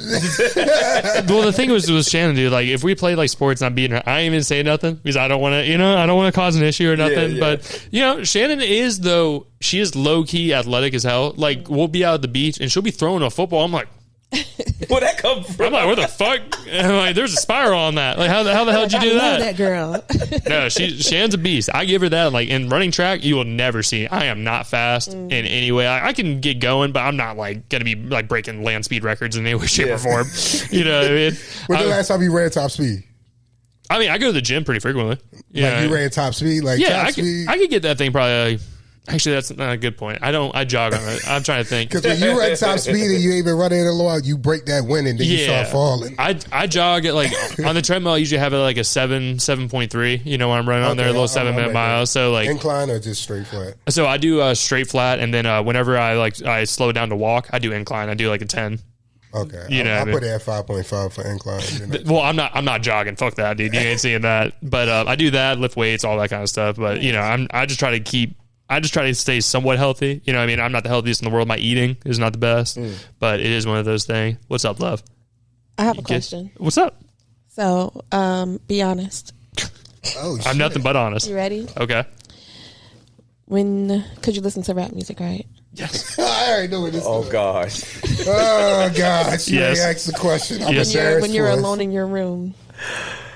Well, the thing was Shannon, dude. Like, if we played like sports and I'm beating her, I ain't even say nothing because I don't want to, I don't want to cause an issue or nothing. Yeah. But Shannon is she is low key athletic as hell. Like, we'll be out at the beach and she'll be throwing a football. I'm like, Where'd that come from? I'm like, where the fuck? And I'm like, there's a spiral on that. Like, how the hell did you do I love that? that girl. No, Shannon's a beast. I give her that. Like, in running track, you will never see. I am not fast in any way. I can get going, but I'm not like gonna be like breaking land speed records in any way, shape, or form. You know what I mean? When's the last time you ran top speed? I mean, I go to the gym pretty frequently. Like you ran top speed? Like Yeah, top speed? I could get that thing probably. Actually, that's not a good point. I jog on it. I'm trying to think. Because when you run top speed and you ain't been running in a while, you break that wind and then you start falling. I jog at like on the treadmill. I usually have it like a 7.3. You know, when I'm running on there, a little 7-minute miles. So like incline or just straight flat. So I do straight flat, and then whenever I slow down to walk, I do incline. I do like a 10. Okay, you know, I put it at 5.5 for incline. You know? Well, I'm not jogging. Fuck that, dude. You ain't seeing that. But I do that, lift weights, all that kind of stuff. But you know, I just try to stay somewhat healthy. You know what I mean? I'm not the healthiest in the world. My eating is not the best, but it is one of those things. What's up, love? I have a question. What's up? So, be honest. Oh, shit. I'm nothing but honest. You ready? Okay. Could you listen to rap music, right? Yes. I already know what this is. Oh gosh. Oh gosh. You Yes. asked the question. I'm Yes. When you're alone in your room,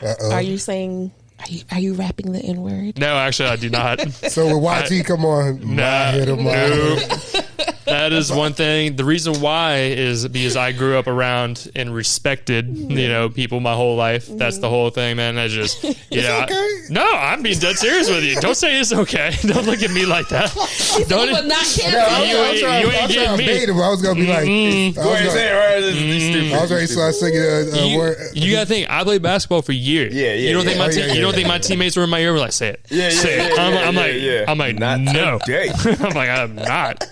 Uh-oh. are you saying? Are you rapping the N word? No, actually, I do not. So when YG come on, Nah, hit him That is one thing. The reason why is because I grew up around and respected, you know, people my whole life. That's the whole thing, man. I just, you know, okay. no, I'm being dead serious with you. Don't say it's okay. Don't look at me like that. Don't. But not You ain't getting me. I was gonna be like, Go ahead and say it, right? This is stupid. I was ready to start singing a word. You gotta think. I played basketball for years. Yeah, You don't think yeah. you don't think my teammates were in my ear? Were like, say it. Yeah, say it. I'm like, Not no. today. I'm like, I'm not.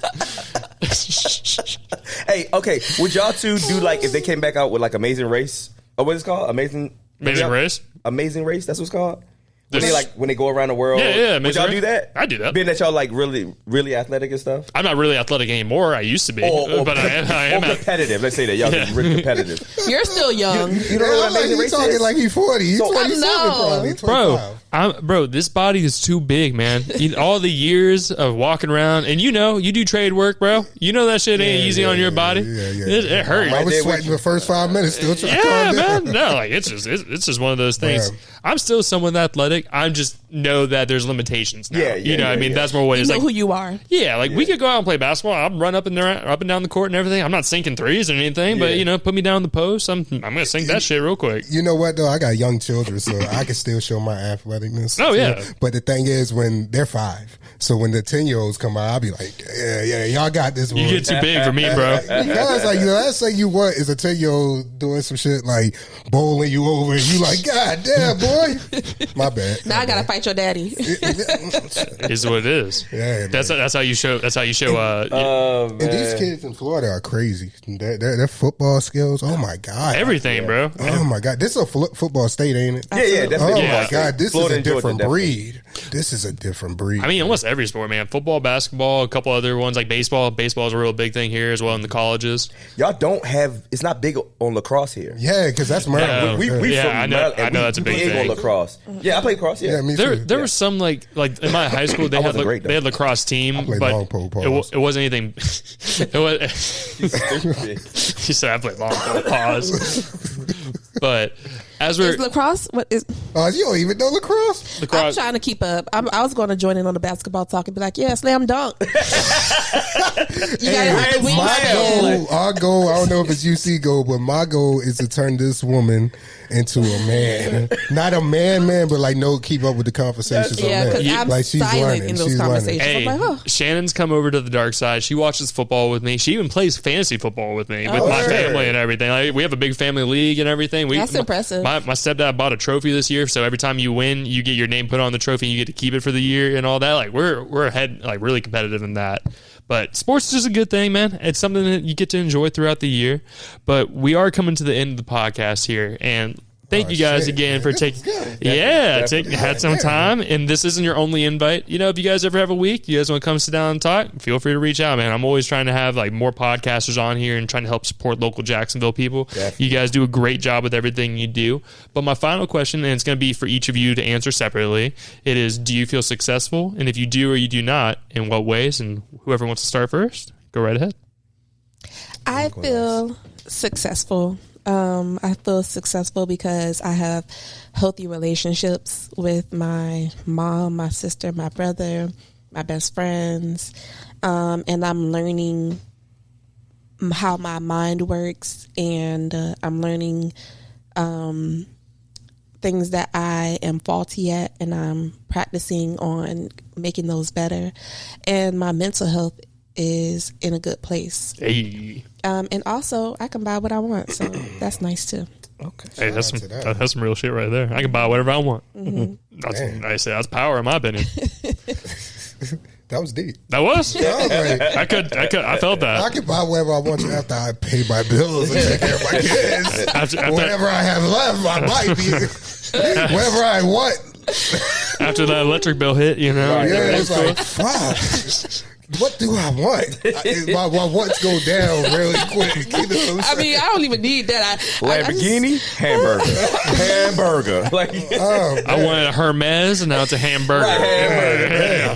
Hey, okay. Would y'all two do like if they came back out with like Amazing Race? Or what is it called? Amazing Race? Amazing Race. That's what it's called. When they go around the world. Yeah. Would y'all do that? I do that. Being that y'all like really, really athletic and stuff. I'm not really athletic anymore. I used to be, but I am competitive. Let's say that y'all are really competitive. You're still young. You don't know what Amazing Race talking is? like he's 40. He's 27 probably. 25. Bro, this body is too big, man. All the years of walking around, and you do trade work, bro. You know that shit ain't easy on your body. It hurts. I was sweating the first 5 minutes. Still trying to calm man. down. No, like it's just one of those things. Man. I'm still somewhat athletic. I just know that there's limitations now. That's more what You it's know like. who you are. Yeah, like we could go out and play basketball. I'll run up and down the court and everything. I'm not sinking threes or anything, but put me down the post. I'm gonna sink that shit real quick. You know what though? I got young children, so I can still show my athleticness. Oh yeah. But the thing is, when they're 5, so when the 10-year-olds come out, I'll be like, yeah, y'all got this one. You get too big for me, bro. Because like last thing you want is a 10-year-old doing some shit like bowling you over, and you like, God damn, boy. My bad. Now I gotta fight your daddy. Is what it is. Yeah, that's how you show. That's how you show. And these kids in Florida are crazy. Their football skills. Oh my God. Everything, bro. Oh my God. This is a football state, ain't it? Yeah, definitely. Oh my God. This Florida is a and Georgia, different definitely. breed. This is a different breed. I mean, almost every sport, man. Football, basketball, a couple other ones like baseball. Baseball is a real big thing here as well in the colleges. Y'all don't have. It's not big on lacrosse here. Yeah, because that's Maryland. No. We Yeah, from I know- Maryland, I know we that's a big big thing. on lacrosse. Yeah, I played lacrosse. Yeah, me too. There was some like in my high school they I had wasn't great, they had lacrosse team, played but long pole pause. it wasn't anything. It was. He said I played long pole pause, but as we're Is lacrosse? What is? You don't even know lacrosse? I'm lacrosse, trying to keep up. I was going to join in on the basketball talk and be like, yeah, slam dunk. You gotta have the wings in. Our goal, I don't know if it's UC goal, but my goal is to turn this woman into a man. Not a man, but like keep up with the conversations. Yeah, because I'm like she's silent learning. in those She's conversations. hey, I'm like, oh. Shannon's come over to the dark side. She watches football with me. She even plays fantasy football with me, with my family and everything. Like, we have a big family league and everything. That's impressive. My stepdad bought a trophy this year, so every time you win, you get your name put on the trophy and you get to keep it for the year and all that. Like we're ahead, like really competitive in that. But sports is just a good thing, man. It's something that you get to enjoy throughout the year. But we are coming to the end of the podcast here, and thank you guys again for taking had some time. And this isn't your only invite. If you guys ever have a week, you guys want to come sit down and talk, feel free to reach out, man. I'm always trying to have like more podcasters on here and trying to help support local Jacksonville people. Definitely. You guys do a great job with everything you do. But my final question, and it's going to be for each of you to answer separately, it is, do you feel successful? And if you do or you do not, in what ways? And whoever wants to start first, go right ahead. I feel successful. I feel successful because I have healthy relationships with my mom, my sister, my brother, my best friends, and I'm learning how my mind works, and I'm learning things that I am faulty at, and I'm practicing on making those better. And my mental health is in a good place. Hey. And also, I can buy what I want, so that's nice too. Okay. Hey, that's some real shit right there. I can buy whatever I want. That's power in my opinion. That was deep. That was? I was like, I felt that. I can buy whatever I want to after I pay my bills and take care of my kids. After Whatever I have left, I might be whatever I want. after that electric bill hit, you know. Yeah, it's like, fuck. What do I want? My wants go down really quick. You know what I'm I mean, I don't even need that. Lamborghini, hamburger. Like, I wanted a Hermes, and now it's a hamburger. I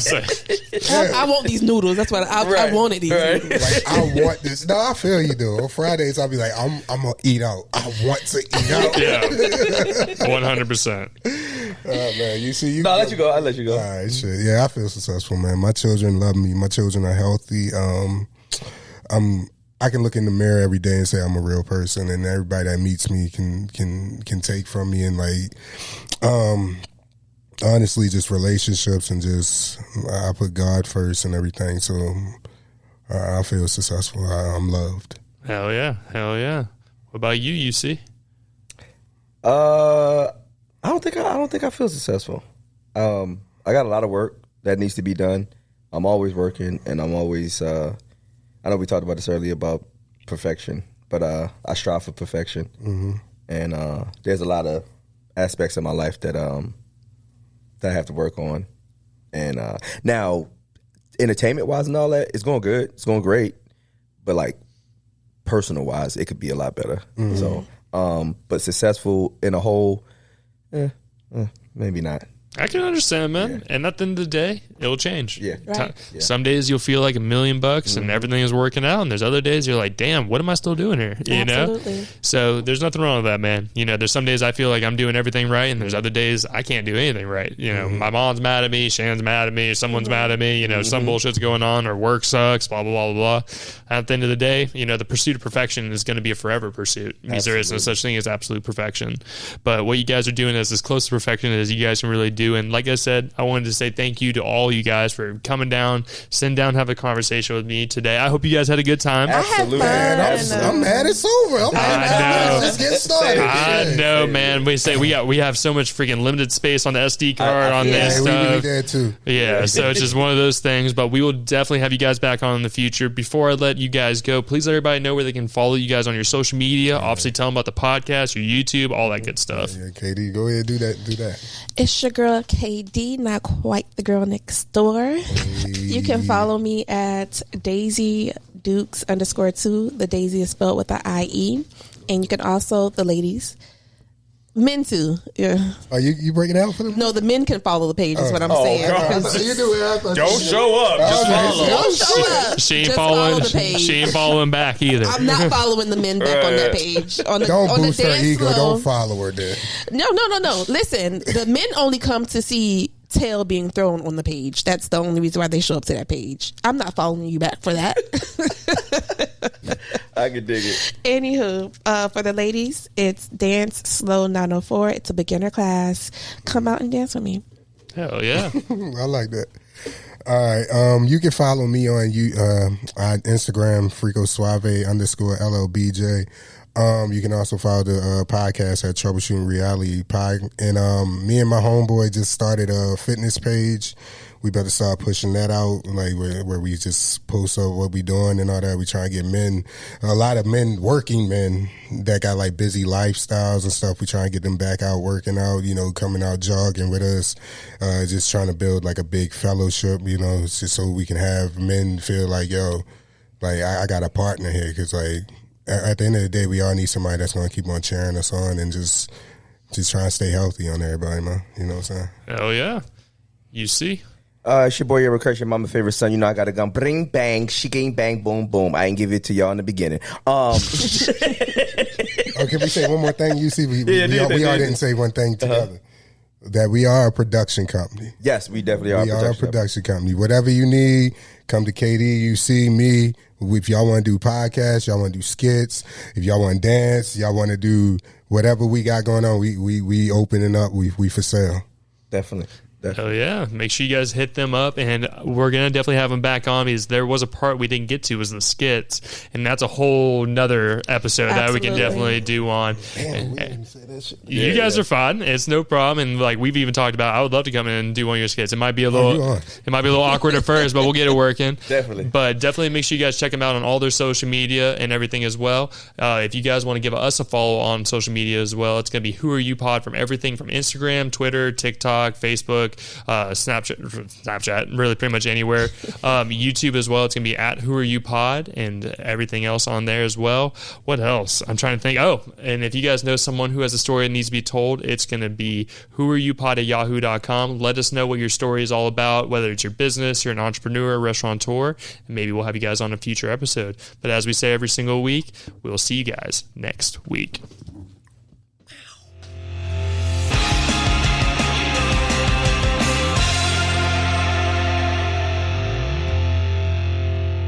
want these noodles. That's what I wanted these noodles. Like, I want this. No, I feel you, though. On Fridays, I'll be like, I'm going to eat out. I want to eat out. Yeah, 100%. Oh, man, you see, I'll let you go. All right, shit. Yeah, I feel successful, man. My children love me. My children are healthy. I can look in the mirror every day and say I'm a real person, and everybody that meets me can take from me, and like, honestly, just relationships, and just I put God first and everything. So I feel successful. I'm loved. Hell yeah. What about you, UC? I don't think I feel successful. I got a lot of work that needs to be done. I'm always working, and I'm always. I know we talked about this earlier about perfection, but I strive for perfection, and there's a lot of aspects of my life that I have to work on. And now, entertainment wise and all that, it's going good, it's going great, but like personal wise, it could be a lot better. So, but successful in a whole. Maybe not. I can understand, man. Yeah. And at the end of the day, it'll change. Yeah. Right. Some days you'll feel like $1 million and everything is working out, and there's other days you're like, damn, what am I still doing here? You Absolutely. know? So there's nothing wrong with that, man. You know, there's some days I feel like I'm doing everything right, and there's other days I can't do anything right. You know, my mom's mad at me, Shannon's mad at me, someone's mad at me, you know, some bullshit's going on, or work sucks, blah, blah, blah, blah, blah. At the end of the day, you know, the pursuit of perfection is going to be a forever pursuit, because there is no such thing as absolute perfection. But what you guys are doing is as close to perfection as you guys can really do. And like I said, I wanted to say thank you to all you guys for coming down, sitting down, have a conversation with me today. I hope you guys had a good time. Absolutely. I'm mad it's over. I know. Let's get started. I know, man. We have so much freaking limited space on the SD card on this we stuff. need that too. Yeah, so it's just one of those things. But we will definitely have you guys back on in the future. Before I let you guys go, please let everybody know where they can follow you guys on your social media. Obviously, tell them about the podcast, your YouTube, all that good stuff. Yeah, KD, go ahead, do that. It's your girl KD, not quite the girl next door. Hey. You can follow me at Daisy Dukes _2. The Daisy is spelled with an IE. And you can also, the ladies, men too. Yeah. Are you breaking it out for them? No, the men can follow the page, is what I'm saying. You do it. Don't show up. Just follow. Don't show up. She ain't Just following. follow the page. She ain't following back either. I'm not following the men back on that page. Don't boost her ego. Don't follow her then. No. Listen, the men only come to see tail being thrown on the page. That's the only reason why they show up to that page. I'm not following you back for that. I can dig it. Anywho, for the ladies, it's Dance Slow 904. It's a beginner class. Come out and dance with me. Hell yeah. I like that. All right. You can follow me on Instagram, Frico Suave _LLBJ. You can also follow the podcast at Troubleshootin Reality. And me and my homeboy just started a fitness page. We better start pushing that out, like where we just post up what we doing and all that. We try to get a lot of men, working men that got like busy lifestyles and stuff. We try to get them back out working out, you know, coming out jogging with us. Just trying to build like a big fellowship, you know, just so we can have men feel like, yo, like I got a partner here, because like at the end of the day, we all need somebody that's going to keep on cheering us on and just try to stay healthy on everybody, man. You know what I'm saying? Hell yeah. You see? It's your boy Urben Currse, your mama favorite son. You know I got a gun. Bring bang, shikang bang, boom boom. I ain't give it to y'all in the beginning. Can we say one more thing? You see, we all didn't say one thing together. That we are a production company. Yes, we definitely are. We are a production company. Whatever you need, come to KD. You see me. If y'all want to do podcasts, y'all want to do skits, if y'all want to dance, y'all want to do whatever we got going on, we opening up. We for sale. Definitely. Oh yeah, make sure you guys hit them up, and we're gonna definitely have them back on, because there was a part we didn't get to, was the skits, and that's a whole nother episode that we can definitely do on. Damn, we didn't say that shit. You guys are fun. It's no problem. And like we've even talked about, I would love to come in and do one of your skits. It might be a little awkward at first, but we'll get it working. Definitely. But definitely make sure you guys check them out on all their social media and everything as well. If you guys want to give us a follow on social media as well, it's going to be Who Are You Pod, from everything from Instagram, Twitter, TikTok, Facebook, Snapchat, really pretty much anywhere. YouTube as well. It's going to be at Who Are You Pod, and everything else on there as well. What else? I'm trying to think. Oh, and if you guys know someone who has a story that needs to be told, it's going to be whoareyoupod@yahoo.com. Let us know what your story is all about, whether it's your business, you're an entrepreneur, restaurateur, and maybe we'll have you guys on a future episode. But as we say every single week, we'll see you guys next week.